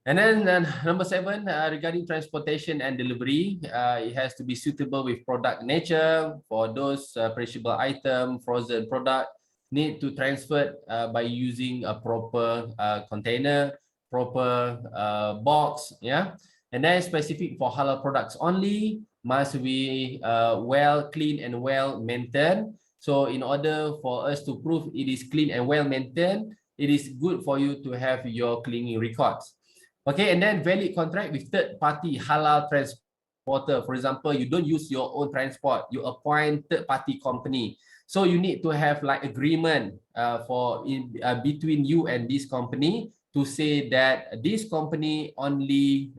And then number 7, regarding transportation and delivery, it has to be suitable with product nature. For those perishable item, frozen product, need to transfer by using a proper container, proper box, yeah. And then specific for halal products only, must be well clean and well maintained. So in order for us to prove it is clean and well maintained, it is good for you to have your cleaning records. Okay, and then valid contract with third-party halal transporter. For example, you don't use your own transport, you appoint third-party company. So you need to have like agreement between you and this company to say that this company only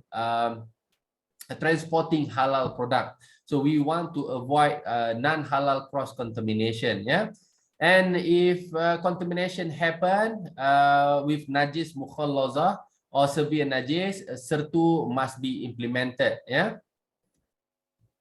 transporting halal product. So we want to avoid non-halal cross-contamination. Yeah, and if contamination happen with najis mukhallaza or severe najis, sertu must be implemented. Yeah.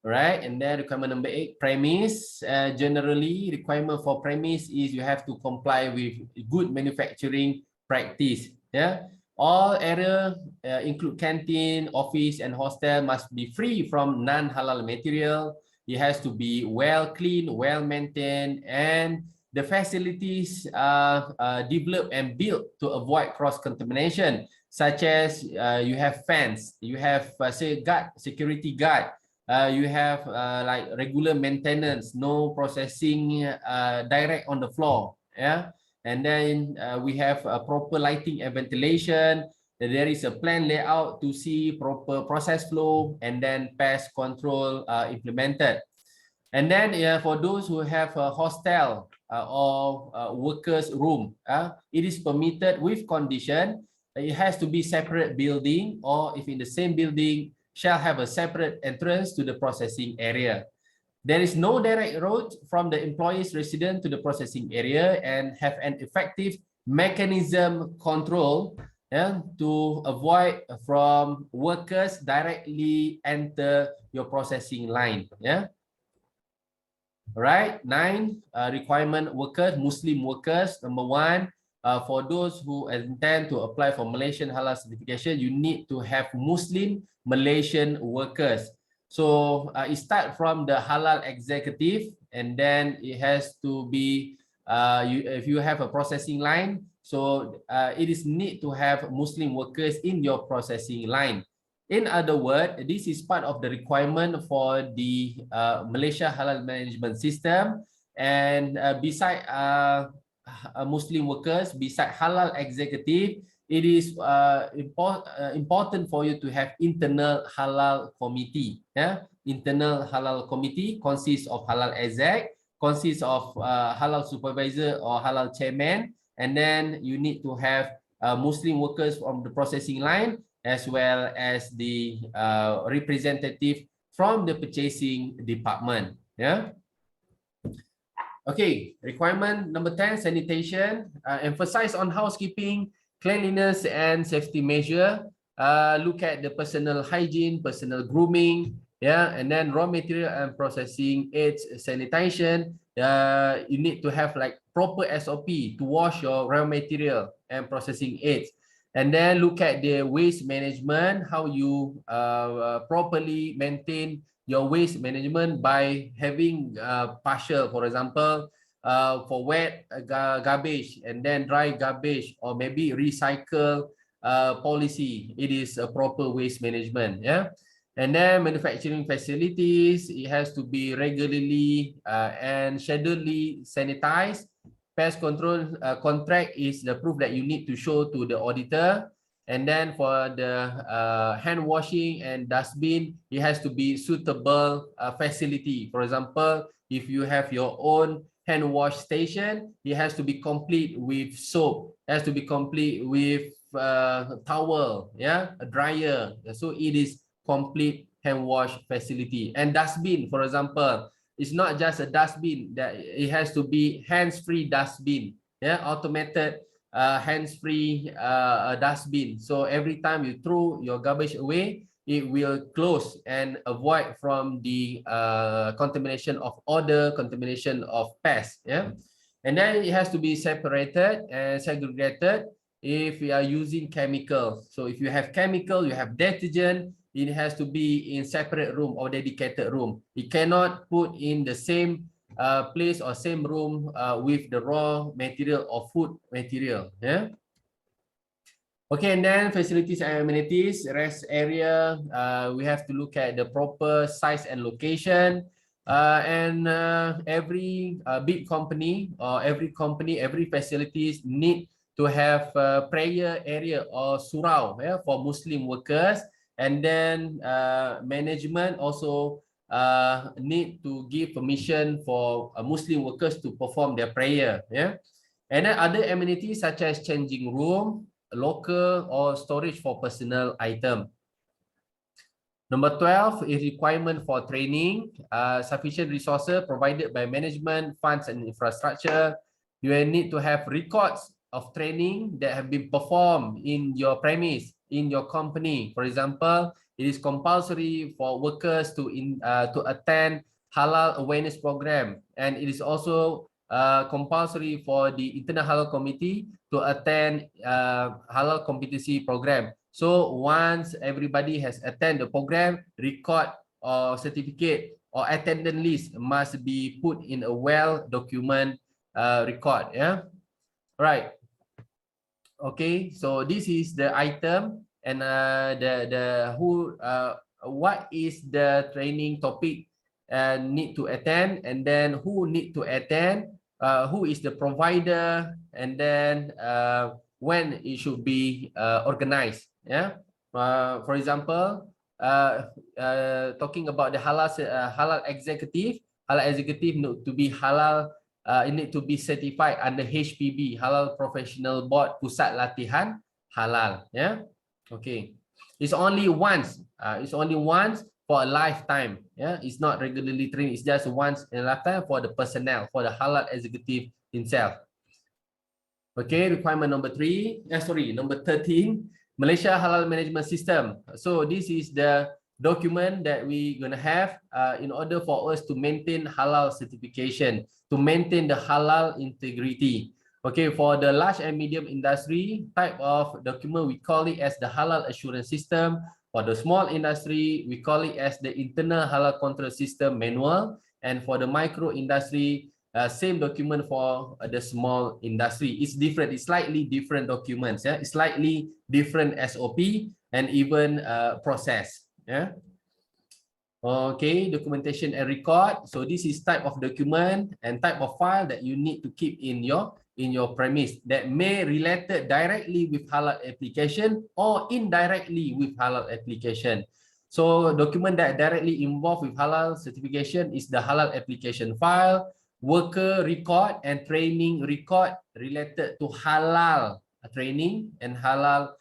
Right, and then requirement number 8, premise. Generally, requirement for premise is you have to comply with good manufacturing practice. Yeah, all area include canteen, office, and hostel must be free from non-halal material. It has to be well cleaned, well maintained, and the facilities are developed and built to avoid cross-contamination, such as you have fans, you have security guard, You have like regular maintenance, no processing direct on the floor. Yeah, and then we have proper lighting and ventilation. There is a plan layout to see proper process flow, and then pest control implemented. And then for those who have a hostel or workers room, it is permitted with condition. It has to be separate building, or if in the same building, shall have a separate entrance to the processing area. There is no direct road from the employee's residence to the processing area, and have an effective mechanism control to avoid from workers directly enter your processing line. Right, 9 requirement workers, Muslim workers. Number 1, for those who intend to apply for Malaysian Halal certification, you need to have Muslim Malaysian workers. So it starts from the Halal executive, and then it has to be, if you have a processing line, so it is need to have Muslim workers in your processing line. In other words, this is part of the requirement for the Malaysia Halal Management System. And beside Muslim workers, beside Halal executive, it is important for you to have internal Halal committee. Internal Halal committee consists of Halal exec, consists of Halal supervisor or Halal chairman, and then you need to have Muslim workers from the processing line, as well as the representative from the purchasing department. Okay, requirement number 10, sanitation. Emphasize on housekeeping, cleanliness, and safety measure. Look at the personal hygiene, personal grooming, and then raw material and processing aids, sanitation. You need to have like proper SOP to wash your raw material and processing aids. And then look at the waste management, how you properly maintain your waste management by having partial, for example, for wet garbage and then dry garbage, or maybe recycle policy. It is a proper waste management. And then manufacturing facilities, it has to be regularly and schedulely sanitized. Pest control contract is the proof that you need to show to the auditor. And then for the hand washing and dustbin, it has to be suitable facility. For example, if you have your own hand wash station, it has to be complete with soap, it has to be complete with towel, a dryer. So it is complete hand wash facility. And dustbin, for example, it's not just a dustbin, that it has to be hands-free dustbin, automated hands-free dustbin. So every time you throw your garbage away, it will close and avoid from the contamination of odor, contamination of pests. And then it has to be separated and segregated if you are using chemicals. So if you have chemical, you have detergent, it has to be in separate room or dedicated room. It cannot put in the same place or same room with the raw material or food material. Okay, and then facilities and amenities, rest area, we have to look at the proper size and location. And every big company or every facilities need to have a prayer area or surau for Muslim workers. And then management also need to give permission for Muslim workers to perform their prayer. And then other amenities such as changing room, locker, or storage for personal item. Number 12 is requirement for training. Sufficient resources provided by management, funds, and infrastructure. You will need to have records of training that have been performed in your premise, in your company. For example, it is compulsory for workers to attend Halal awareness program, and it is also compulsory for the internal Halal committee to attend Halal competency program. So once everybody has attended the program, record or certificate or attendance list must be put in a well-documented record. Right. Okay, so this is the item, and what is the training topic need to attend, and then who need to attend, who is the provider, and then when it should be organized. Yeah. For example, talking about the halal executive need to be halal. It need to be certified under HPB, Halal Professional Board Pusat Latihan Halal. Yeah. Okay. It's only once. It's only once for a lifetime. Yeah. It's not regularly trained. It's just once in a lifetime for the personnel, for the halal executive himself. Okay. Requirement number 13. Malaysia Halal Management System. So this is the document that we're going to have in order for us to maintain halal certification, to maintain the halal integrity. Okay, for the large and medium industry type of document, we call it as the halal assurance system. For the small industry, we call it as the internal halal control system manual. And for the micro industry, same document for the small industry. It's different. It's slightly different documents. Yeah, it's slightly different SOP and even process. Yeah. Okay, documentation and record. So this is type of document and type of file that you need to keep in your premise that may related directly with halal application or indirectly with halal application. So document that directly involved with halal certification is the halal application file, worker record, and training record related to halal training and halal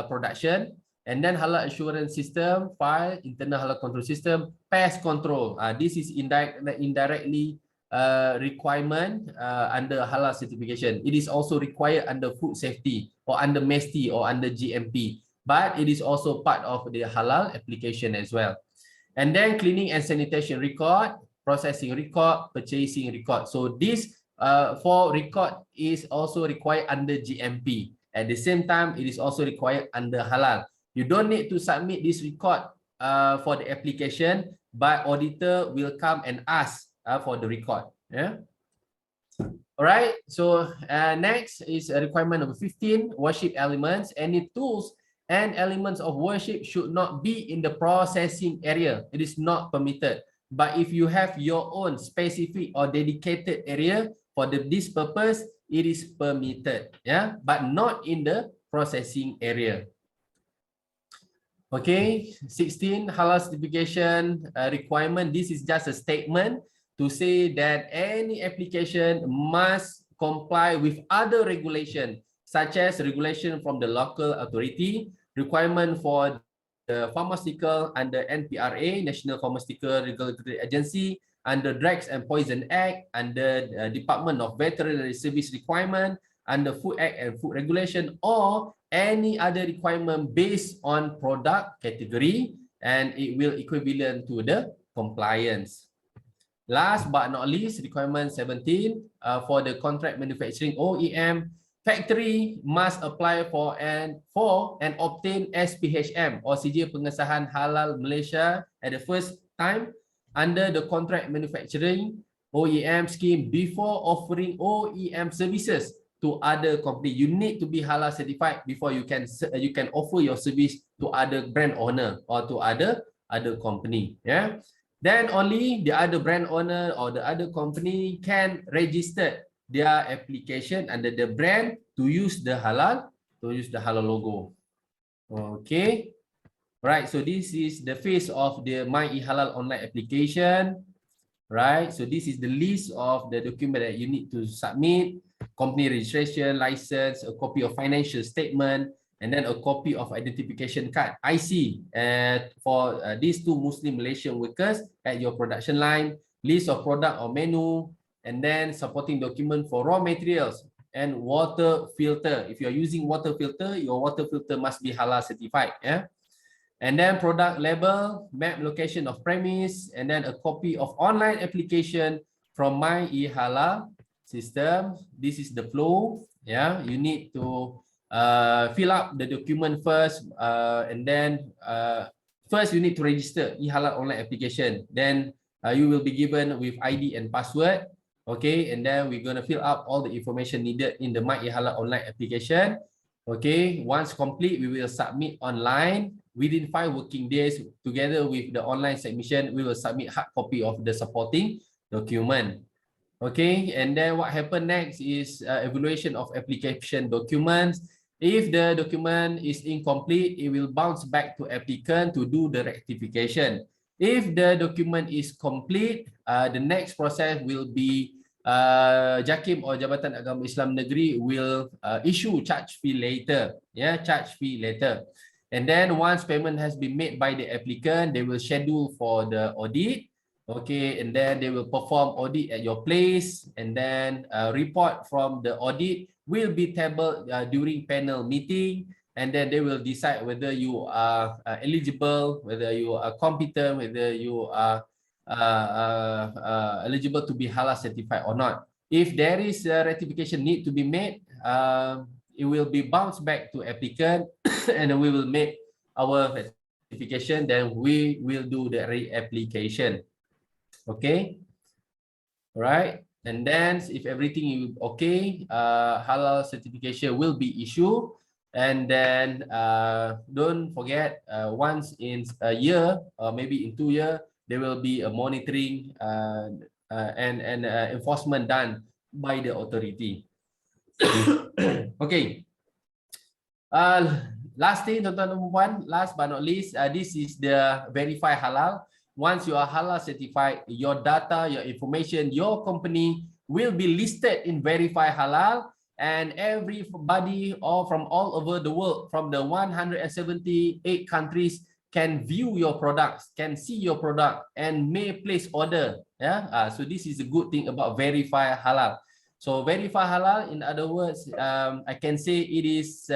production. And then halal assurance system file, internal halal control system, pest control. This is indirectly requirement under halal certification. It is also required under food safety or under MESTI or under GMP, but it is also part of the halal application as well. And then cleaning and sanitation record, processing record, purchasing record. So this for record is also required under GMP. At the same time, it is also required under halal. You don't need to submit this record for the application, but auditor will come and ask for the record. Yeah. All right. So next is requirement number 15, worship elements. Any tools and elements of worship should not be in the processing area. It is not permitted. But if you have your own specific or dedicated area for this purpose, it is permitted. Yeah, but not in the processing area. Okay, 16, halal certification requirement. This is just a statement to say that any application must comply with other regulation, such as regulation from the local authority, requirement for the pharmaceutical under NPRA, National Pharmaceutical Regulatory Agency, under Drugs and Poison Act, under Department of Veterinary Service requirement, under Food Act and Food Regulation, or any other requirement based on product category, and it will equivalent to the compliance. Last but not least, requirement 17, for the contract manufacturing OEM, factory must apply for and obtain SPHM or Sijil Pengesahan Halal Malaysia at the first time under the contract manufacturing OEM scheme before offering OEM services to other company. You need to be halal certified before you can offer your service to other brand owner or to other company. Yeah. Then only the other brand owner or the other company can register their application under the brand to use the halal logo. Okay. Right. So this is the face of the My eHalal online application. Right. So this is the list of the document that you need to submit. Company registration, license, a copy of financial statement, and then a copy of identification card, IC, for these two Muslim Malaysian workers at your production line, list of product or menu, and then supporting document for raw materials and water filter. If you are using water filter, your water filter must be halal certified. Yeah. And then product label, map location of premise, and then a copy of online application from My eHalal system. This is the flow. Yeah, you need to fill up the document first, and then first you need to register eHalal online application. Then you will be given with ID and password. Okay, and then we're going to fill up all the information needed in the My eHalal online application. Okay, once complete, we will submit online within 5 working days. Together with the online submission, we will submit hard copy of the supporting document. Okay, and then what happened next is evaluation of application documents. If the document is incomplete, it will bounce back to applicant to do the rectification. If the document is complete, the next process will be JAKIM or Jabatan Agama Islam Negeri will issue charge fee later. Yeah, charge fee later. And then once payment has been made by the applicant, they will schedule for the audit. Okay, and then they will perform audit at your place, and then report from the audit will be tabled during panel meeting, and then they will decide whether you are eligible, whether you are competent, whether you are eligible to be Halal certified or not. If there is a rectification need to be made, it will be bounced back to applicant, and we will make our rectification, then we will do the reapplication. Okay, right, and then if everything is okay, Halal certification will be issued, and then don't forget, once in a year or maybe in 2 years, there will be a monitoring and enforcement done by the authority. Okay, last thing, tuan-tuan dan puan, last but not least, this is the verify halal. Once you are halal certified, your data, your information, your company will be listed in verify halal, and everybody from all over the world, from the 178 countries, can view your products, can see your product, and may place order. Yeah, so this is a good thing about verify halal. So verify halal, in other words, I can say it is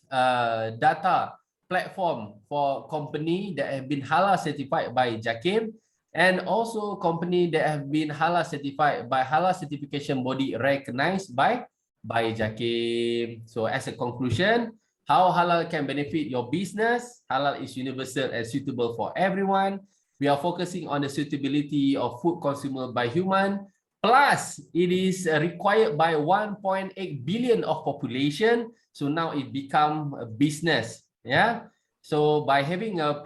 data platform for company that have been halal certified by JAKIM, and also company that have been halal certified by halal certification body recognized by JAKIM. So as a conclusion, how halal can benefit your business? Halal is universal and suitable for everyone. We are focusing on the suitability of food consumed by human. Plus, it is required by 1.8 billion of population. So now it become a business. Yeah. So by having a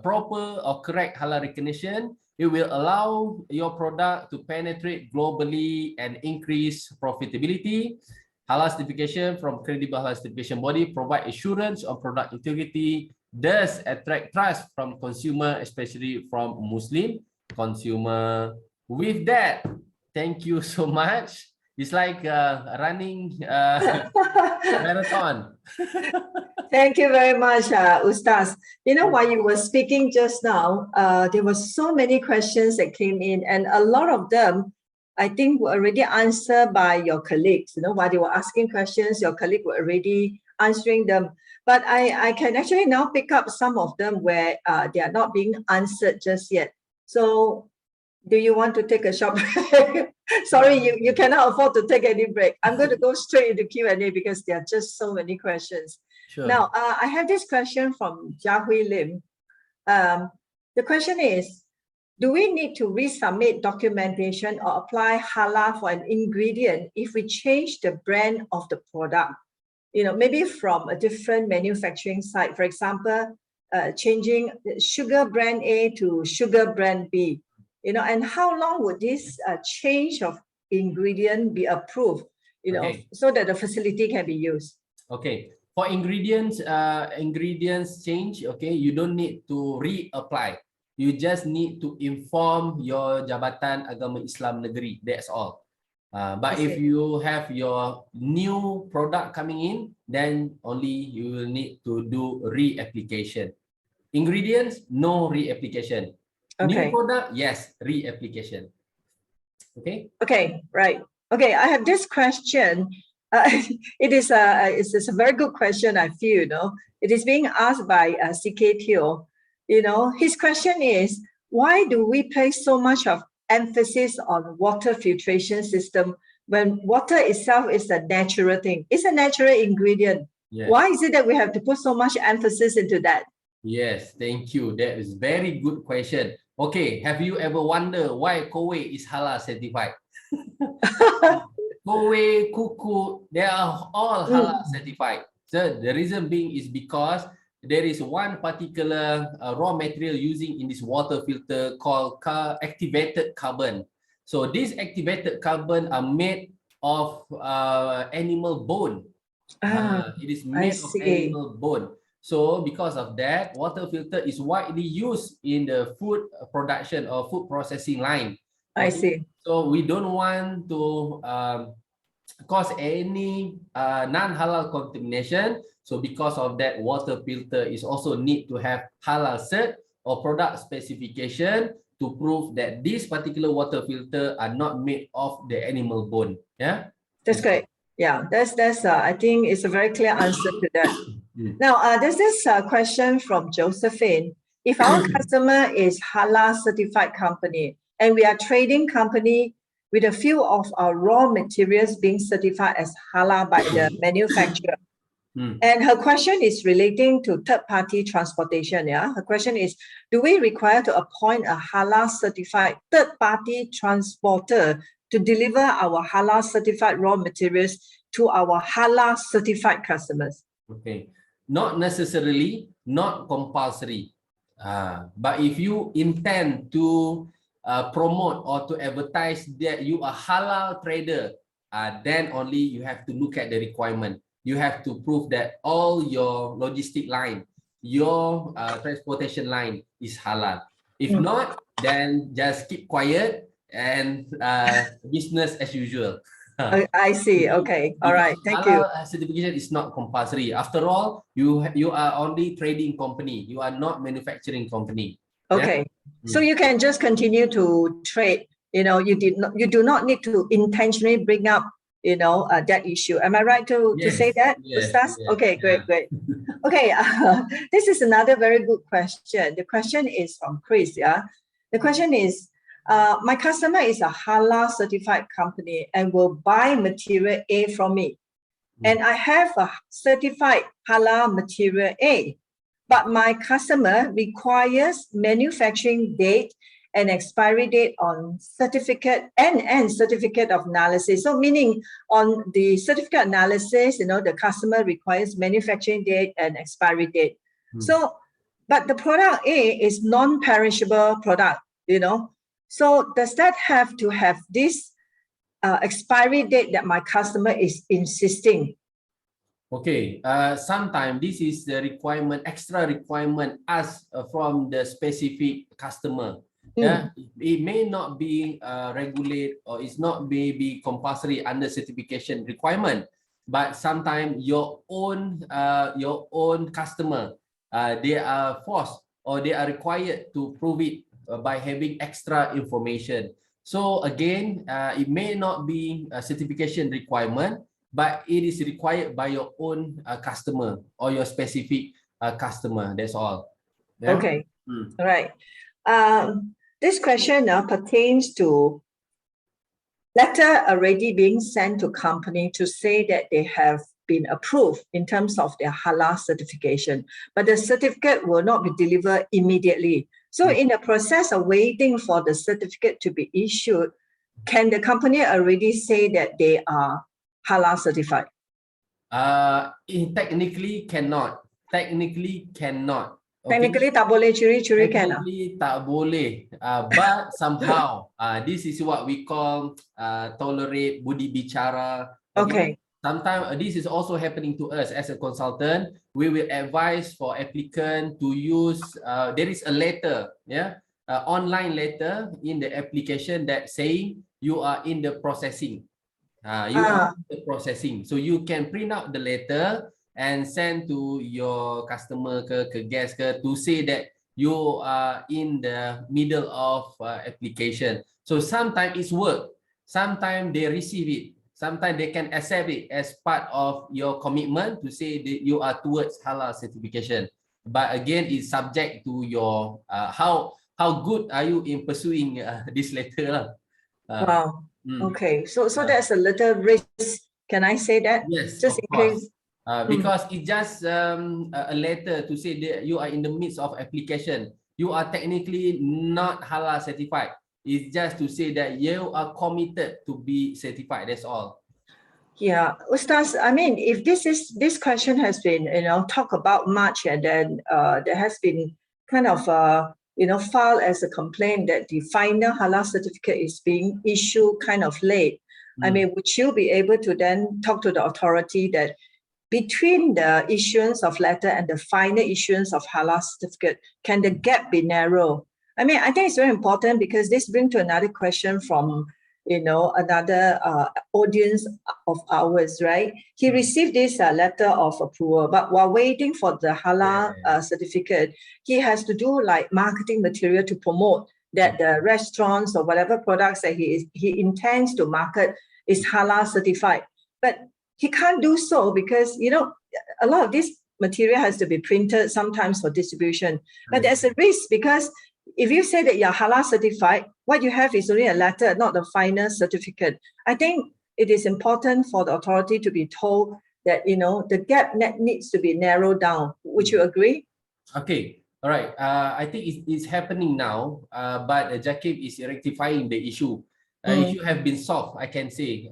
proper or correct halal recognition, it will allow your product to penetrate globally and increase profitability. Halal certification from credible halal certification body provide assurance on product integrity, thus attract trust from consumer, especially from Muslim consumer. With that, thank you so much. It's like running marathon.
Thank you very much, Ustaz. You know, while you were speaking just now, there were so many questions that came in, and a lot of them, I think, were already answered by your colleagues. You know, while they were asking questions, your colleague were already answering them. But I can actually now pick up some of them where they are not being answered just yet. So do you want to take a short break? Sorry, you cannot afford to take any break. I'm going to go straight into Q&A because there are just so many questions.
Sure.
Now, I have this question from 𝗘𝗽𝗓𝗓. The question is, do we need to resubmit documentation or apply halal for an ingredient if we change the brand of the product? You know, maybe from a different manufacturing site, for example, changing sugar brand A to sugar brand B. You know, and how long would this change of ingredient be approved, you know, so that the facility can be used?
Okay, for ingredients change, okay, you don't need to reapply. You just need to inform your Jabatan Agama Islam Negeri, that's all. But if you have your new product coming in, then only you will need to do reapplication. Ingredients, no reapplication.
Okay.
New product, yes, reapplication. Okay.
Okay, right. Okay, I have this question. It's a very good question, I feel. You know, it is being asked by CK Teo. You know, his question is, why do we place so much of emphasis on water filtration system when water itself is a natural thing? It's a natural ingredient. Yes. Why is it that we have to put so much emphasis into that?
Yes, thank you. That is very good question. Okay, have you ever wondered why Kuwait is halal certified? 𝗘𝗽𝗶𝗀𝗃𝗃, they are all halal certified. So the reason being is because there is one particular raw material using in this water filter called activated carbon. So these activated carbon are made of animal bone. It is made of animal bone. So because of that, water filter is widely used in the food production or food processing line.
I see.
So we don't want to cause any non-halal contamination. So because of that, water filter is also need to have halal cert or product specification to prove that this particular water filter are not made of the animal bone. Yeah,
that's great. Yeah, that's I think it's a very clear answer to that. Now, there's this question from Josephine. If our customer is halal certified company and we are trading company with a few of our raw materials being certified as halal by the manufacturer, and her question is relating to third-party transportation. Yeah, her question is: do we require to appoint a halal certified third-party transporter to deliver our halal certified raw materials to our halal certified customers?
Okay, not necessarily, not compulsory. But if you intend to promote or to advertise that you are halal trader, then only you have to look at the requirement. You have to prove that all your logistic line, your transportation line is halal. If not, then just keep quiet and business as usual.
I see. Okay. All right. Thank you.
Certification is not compulsory. After all, you are only trading company. You are not manufacturing company.
Okay. Yeah? So you can just continue to trade. You know, you do not need to intentionally bring up, you know, that issue. Am I right to say that, Ustaz? Okay, great. Okay, this is another very good question. The question is from Chris. Yeah, the question is, my customer is a halal certified company and will buy material A from me, and I have a certified halal material A, but my customer requires manufacturing date and expiry date on certificate and certificate of analysis. So meaning on the certificate analysis, you know, the customer requires manufacturing date and expiry date. So, but the product A is non-perishable product, you know. So does that have to have this expiry date that my customer is insisting?
Okay, sometimes this is the requirement, extra requirement asked from the specific customer. Yeah, it may not be regulated or it's not maybe compulsory under certification requirement, but sometimes your own customer, they are forced or they are required to prove it by having extra information. So again, it may not be a certification requirement, but it is required by your own customer or your specific customer. That's all. Yeah?
Okay. All right. This question pertains to letter already being sent to company to say that they have been approved in terms of their halal certification, but the certificate will not be delivered immediately. So in the process of waiting for the certificate to be issued, can the company already say that they are halal certified?
Technically cannot. Technically cannot. Okay?
Technically tak boleh curi-curi kan?
Technically tak boleh. But somehow, this is what we call tolerate budi bicara.
Okay.
Sometimes this is also happening to us as a consultant. We will advise for applicant to use, there is a letter, online letter in the application that saying you are in the processing. You are in the processing. So you can print out the letter and send to your customer ke guest to say that you are in the middle of application. So sometimes it's work. Sometimes they receive it. Sometimes they can accept it as part of your commitment to say that you are towards halal certification. But again, it's subject to your how good are you in pursuing this letter.
Wow. Okay. So there's a little risk. Can I say that?
Yes,
just
of
in
course.
case.
Because it's just a letter to say that you are in the midst of application. You are technically not halal certified. It's just to say that you are committed to be certified. That's all.
Yeah, Ustaz, I mean, if this question has been, talked about much, and then there has been kind of, filed as a complaint that the final halal certificate is being issued kind of late. I mean, would you be able to then talk to the authority that between the issuance of letter and the final issuance of halal certificate, can the gap be narrow? I mean, I think it's very important because this brings to another question from, another audience of ours, right? He received this letter of approval, but while waiting for the halal certificate, he has to do like marketing material to promote that the restaurants or whatever products that he intends to market is halal certified. But he can't do so because, a lot of this material has to be printed sometimes for distribution. But there's a risk because if you say that you're halal certified, what you have is only a letter, not the final certificate. I think it is important for the authority to be told that, the gap needs to be narrowed down. Would you agree?
Okay. All right. I think it's happening now, but JAKIM is rectifying the issue. Issue have been solved, I can say,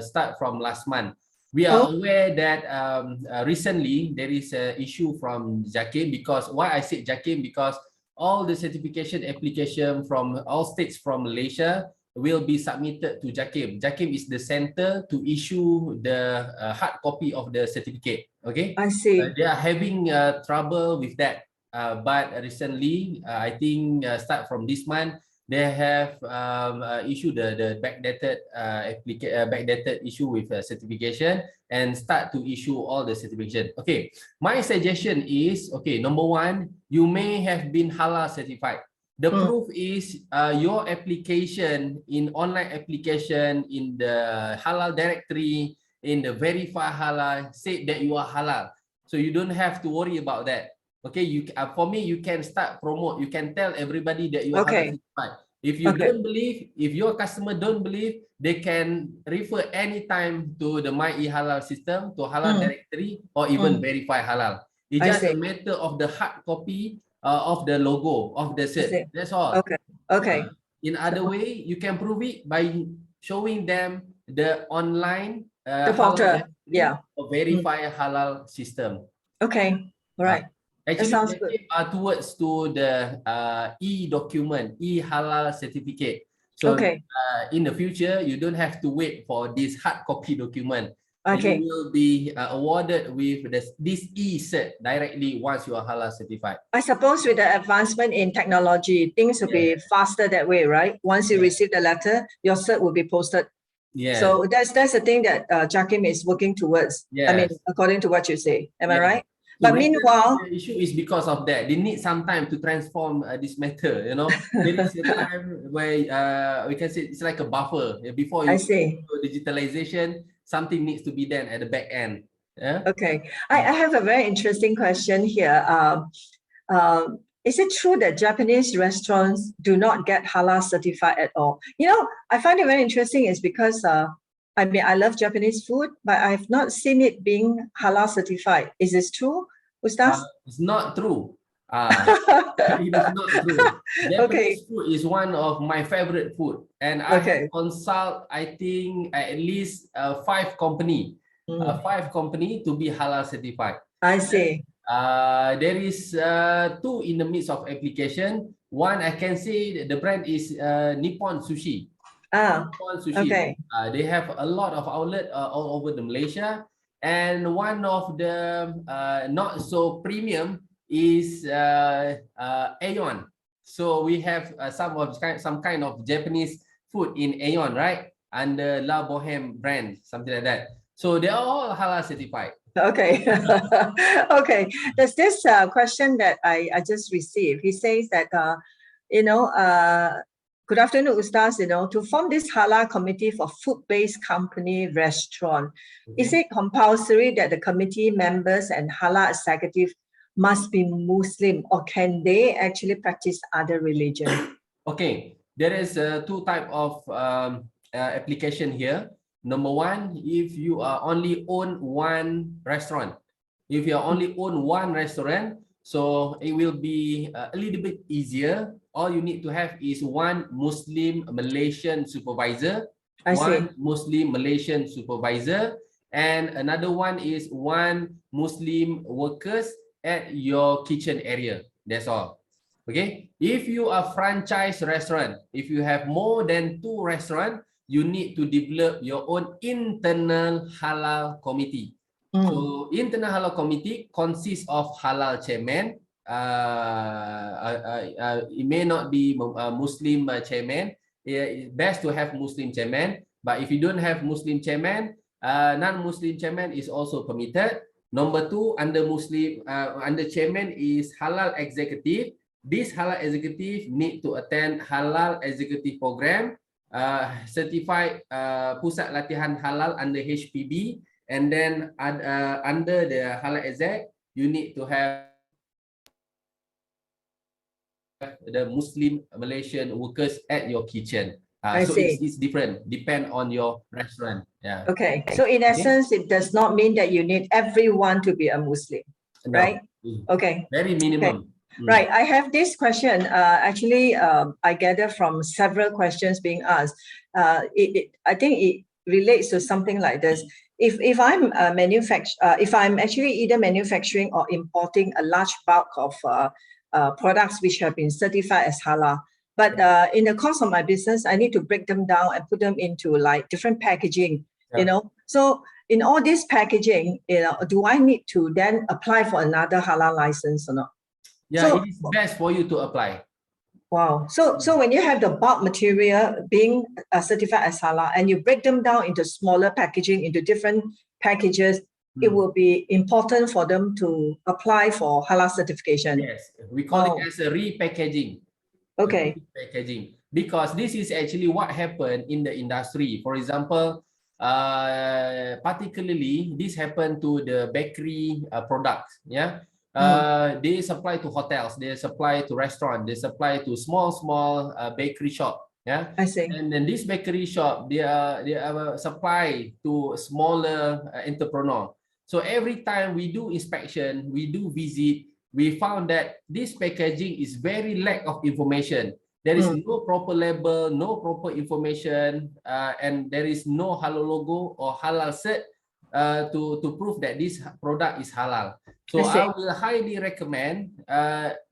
start from last month. We are aware that recently there is an issue from JAKIM because why I said JAKIM because all the certification application from all states from Malaysia will be submitted to JAKIM. JAKIM is the center to issue the hard copy of the certificate. Okay,
I see.
They are having trouble with that, but recently, I think start from this month, they have issued the backdated issue with certification and start to issue all the certification. Okay, my suggestion is, okay, number one, you may have been halal certified. The proof is your application in online application in the halal directory, in the verify halal, said that you are halal. So you don't have to worry about that. Okay, for me, you can start promote. You can tell everybody that you are halal certified. If you don't believe, if your customer don't believe, they can refer anytime to the My eHalal system, to halal directory, or even verify halal. It's just a matter of the hard copy of the logo of the cert. That's all.
Okay.
In other way, you can prove it by showing them the online
the portal,
or verify halal system.
Okay, all right.
Actually, they are towards to the e-document, e-halal certificate. So in the future, you don't have to wait for this hard copy document. You will be awarded with this e-cert directly once you are halal certified.
I suppose with the advancement in technology, things will be faster that way, right? Once you receive the letter, your cert will be posted. So that's the thing that JAKIM is working towards. I mean, according to what you say. Am I right?
So
but meanwhile,
the issue is because of that. They need some time to transform this matter. There is a time where we can say it's like a buffer before you do digitalization. Something needs to be done at the back end.
Okay, I have a very interesting question here. Is it true that Japanese restaurants do not get halal certified at all? I find it very interesting is because I mean, I love Japanese food, but I've not seen it being halal certified. Is this true, Ustaz?
It's not true. It is not true. Japanese food is one of my favorite food, and I have consult, I think, at least 5 company to be halal certified.
I see.
There is 2 in the midst of application. One, I can say the brand is Nippon Sushi. Nippon Sushi. They have a lot of outlet all over the Malaysia, and one of the not so premium is Aeon. So we have some kind of Japanese food in Aeon, right? Under La Boheme brand, something like that. So they are all halal certified.
Okay. Okay. There's this question that I just received. He says that, good afternoon, Ustaz, to form this halal committee for food-based company restaurant, is it compulsory that the committee members and halal executive must be Muslim, or can they actually practice other religion?
Okay, there is 2 type of application here. Number one, if you are only own one restaurant, so it will be a little bit easier. All you need to have is one Muslim Malaysian supervisor
I see.
one Muslim Malaysian supervisor, and another one is one Muslim workers at your kitchen area. That's all. Okay. If you are franchise restaurant, if you have more than 2 restaurants, you need to develop your own internal halal committee. So internal halal committee consists of halal chairman. It may not be a Muslim chairman. It's best to have Muslim chairman. But if you don't have Muslim chairman, non-Muslim chairman is also permitted. Number 2, under chairman is halal executive. This halal executive need to attend halal executive program, certified pusat latihan halal under HPB, and then under the halal exec, you need to have the Muslim Malaysian workers at your kitchen. So it's different, depend on your restaurant. Yeah.
Okay. So in essence, it does not mean that you need everyone to be a Muslim, right? Okay.
Very minimum.
Okay. Right. I have this question. Actually, I gather from several questions being asked. I think it relates to something like this. If I'm if I'm actually either manufacturing or importing a large bulk of products which have been certified as halal, but in the course of my business, I need to break them down and put them into like different packaging. You know, so in all this packaging, do I need to then apply for another halal license or not?
Yeah, so, it is best for you to apply.
Wow. So when you have the bulk material being certified as halal and you break them down into smaller packaging, into different packages, it will be important for them to apply for halal certification.
Yes, we call it as a repackaging.
Okay.
Repackaging. Because this is actually what happened in the industry. For example, particularly this happened to the bakery products. Yeah. They supply to hotels, they supply to restaurants, they supply to small bakery shop. Yeah,
I see.
And then this bakery shop, they are supply to smaller entrepreneur. So every time we do inspection, we do visit, we found that this packaging is very lack of information. There is no proper label, no proper information, and there is no halal logo or halal cert to prove that this product is halal. So I will highly recommend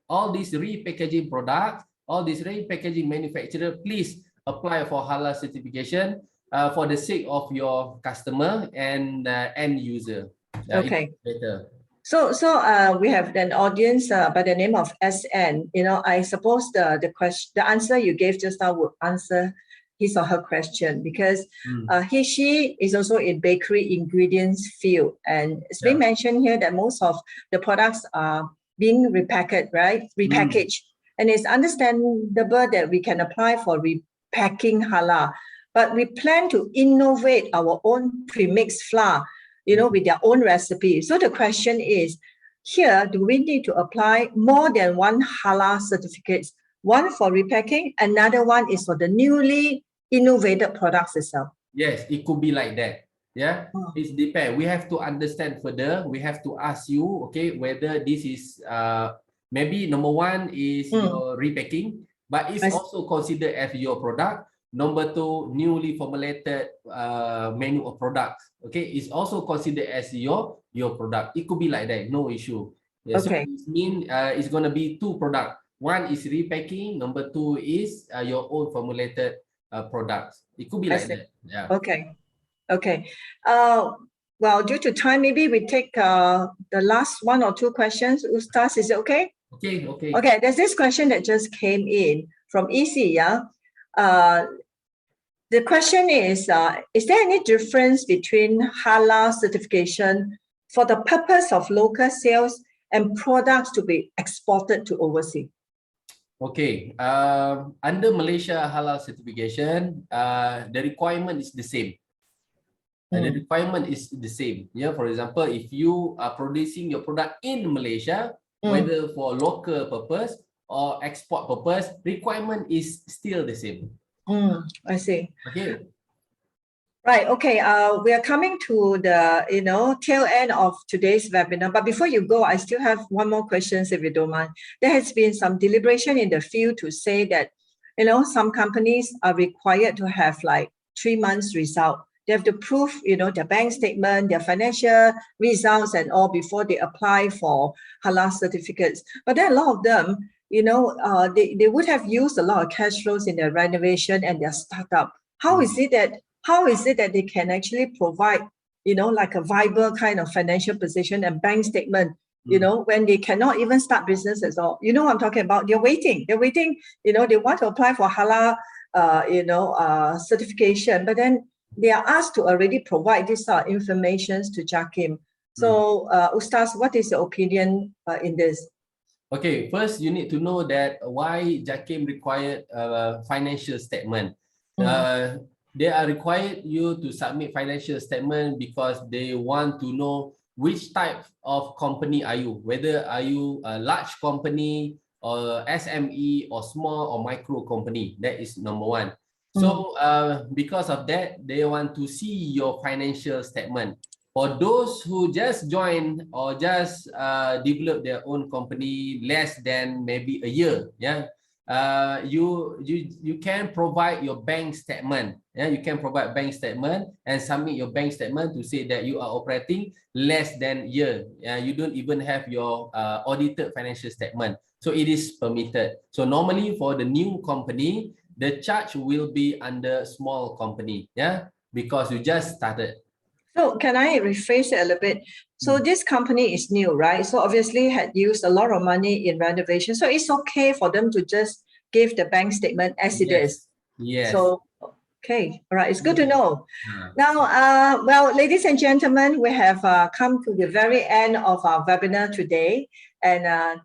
all these repackaging products, all these repackaging manufacturer, please apply for halal certification for the sake of your customer and end user.
Okay.
Better.
So we have an audience by the name of SN. I suppose the answer you gave just now would answer his or her question, because she is also in bakery ingredients field, and it's been mentioned here that most of the products are being repackaged, and it's understandable that we can apply for repacking halal, but we plan to innovate our own premixed flour, with their own recipe. So the question is, here, do we need to apply more than one halal certificates? One for repacking, another one is for the newly innovated products itself.
Yes, it could be like that. Yeah, it depends. We have to understand further. We have to ask you, okay, whether this is maybe number 1 is your repacking, but it's also considered as your product. Number 2, newly formulated menu of products. Okay, it's also considered as your product. It could be like that, no issue. Yeah, okay. So it means it's going to be 2 products. 1 is repacking. Number 2 is your own formulated products. It could be like that. Yeah.
Okay. Okay. Well, due to time, maybe we take the last 1 or 2 questions. Ustaz, is it okay?
Okay. Okay.
Okay. There's this question that just came in from EC. Yeah. The question is there any difference between halal certification for the purpose of local sales and products to be exported to overseas?
Okay, under Malaysia halal certification, the requirement is the same. The requirement is the same. Yeah, for example, if you are producing your product in Malaysia, whether for local purpose or export purpose, requirement is still the same.
I see.
Okay.
Right. Okay. We are coming to the tail end of today's webinar. But before you go, I still have 1 more question, if you don't mind. There has been some deliberation in the field to say that some companies are required to have like 3 months result. They have to prove, their bank statement, their financial results and all before they apply for halal certificates. But then a lot of them, they would have used a lot of cash flows in their renovation and their startup. How is it that they can actually provide, like a viable kind of financial position and bank statement, when they cannot even start business at all? You know what I'm talking about? They're waiting, they want to apply for halal, certification, but then they are asked to already provide this sort of information to JAKIM. So, Ustaz, what is your opinion in this?
Okay, first you need to know that why JAKIM required a financial statement. They are required you to submit financial statement because they want to know which type of company are you, whether are you a large company or SME or small or micro company. That is number one. So because of that, they want to see your financial statement. For those who just join or just develop their own company less than maybe a year, you can provide your bank statement. You can provide bank statement and submit your bank statement to say that you are operating less than a year. You don't even have your audited financial statement. So it is permitted. So normally for the new company, the charge will be under small company, because you just started.
So can I rephrase it a little bit? So this company is new, right? So obviously had used a lot of money in renovation. So it's okay for them to just give the bank statement as it is.
Yes.
So, okay. All right. It's good to know. Now, well, ladies and gentlemen, we have come to the very end of our webinar today. And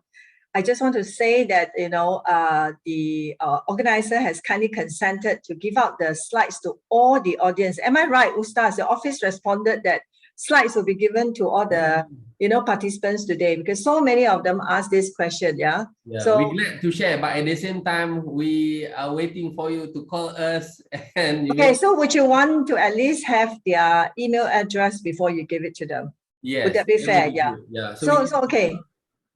I just want to say that, the organizer has kindly consented to give out the slides to all the audience. Am I right, Ustaz? The office responded that slides will be given to all the, participants today, because so many of them asked this question,
So we're glad to share, but at the same time, we are waiting for you to call us. And
okay, so would you want to at least have their email address before you give it to them?
Yes.
Would that be fair? So okay.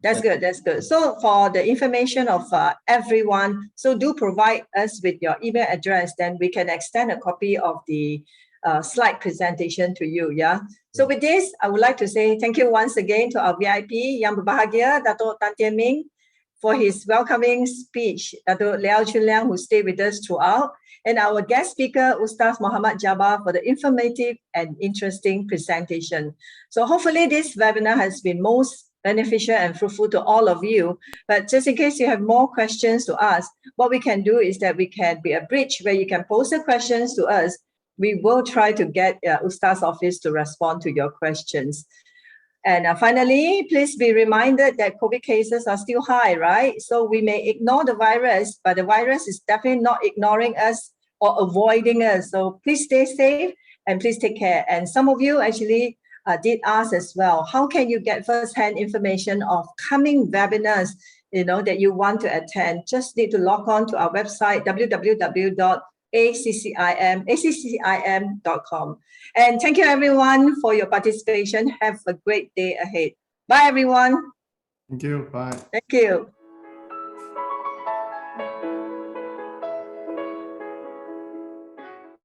That's good. That's good. So for the information of everyone, so do provide us with your email address, then we can extend a copy of the slide presentation to you. So with this, I would like to say thank you once again to our VIP yang berbahagia, Dato Tian Meng, for his welcoming speech, Dato 𝗘𝗧𝗧𝗧𝗧, who stayed with us throughout, and our guest speaker, Ustaz Mohd Jabal, for the informative and interesting presentation. So hopefully this webinar has been most beneficial and fruitful to all of you. But just in case you have more questions to ask, what we can do is that we can be a bridge where you can post the questions to us. We will try to get Ustaz's office to respond to your questions. And finally, please be reminded that COVID cases are still high, right? So we may ignore the virus, but the virus is definitely not ignoring us or avoiding us. So please stay safe and please take care. And some of you actually did ask as well, how can you get first-hand information of coming webinars, that you want to attend? Just need to log on to our website, www.ACCCIM.com. And thank you everyone for your participation. Have a great day ahead. Bye everyone.
Thank you. Bye.
Thank you.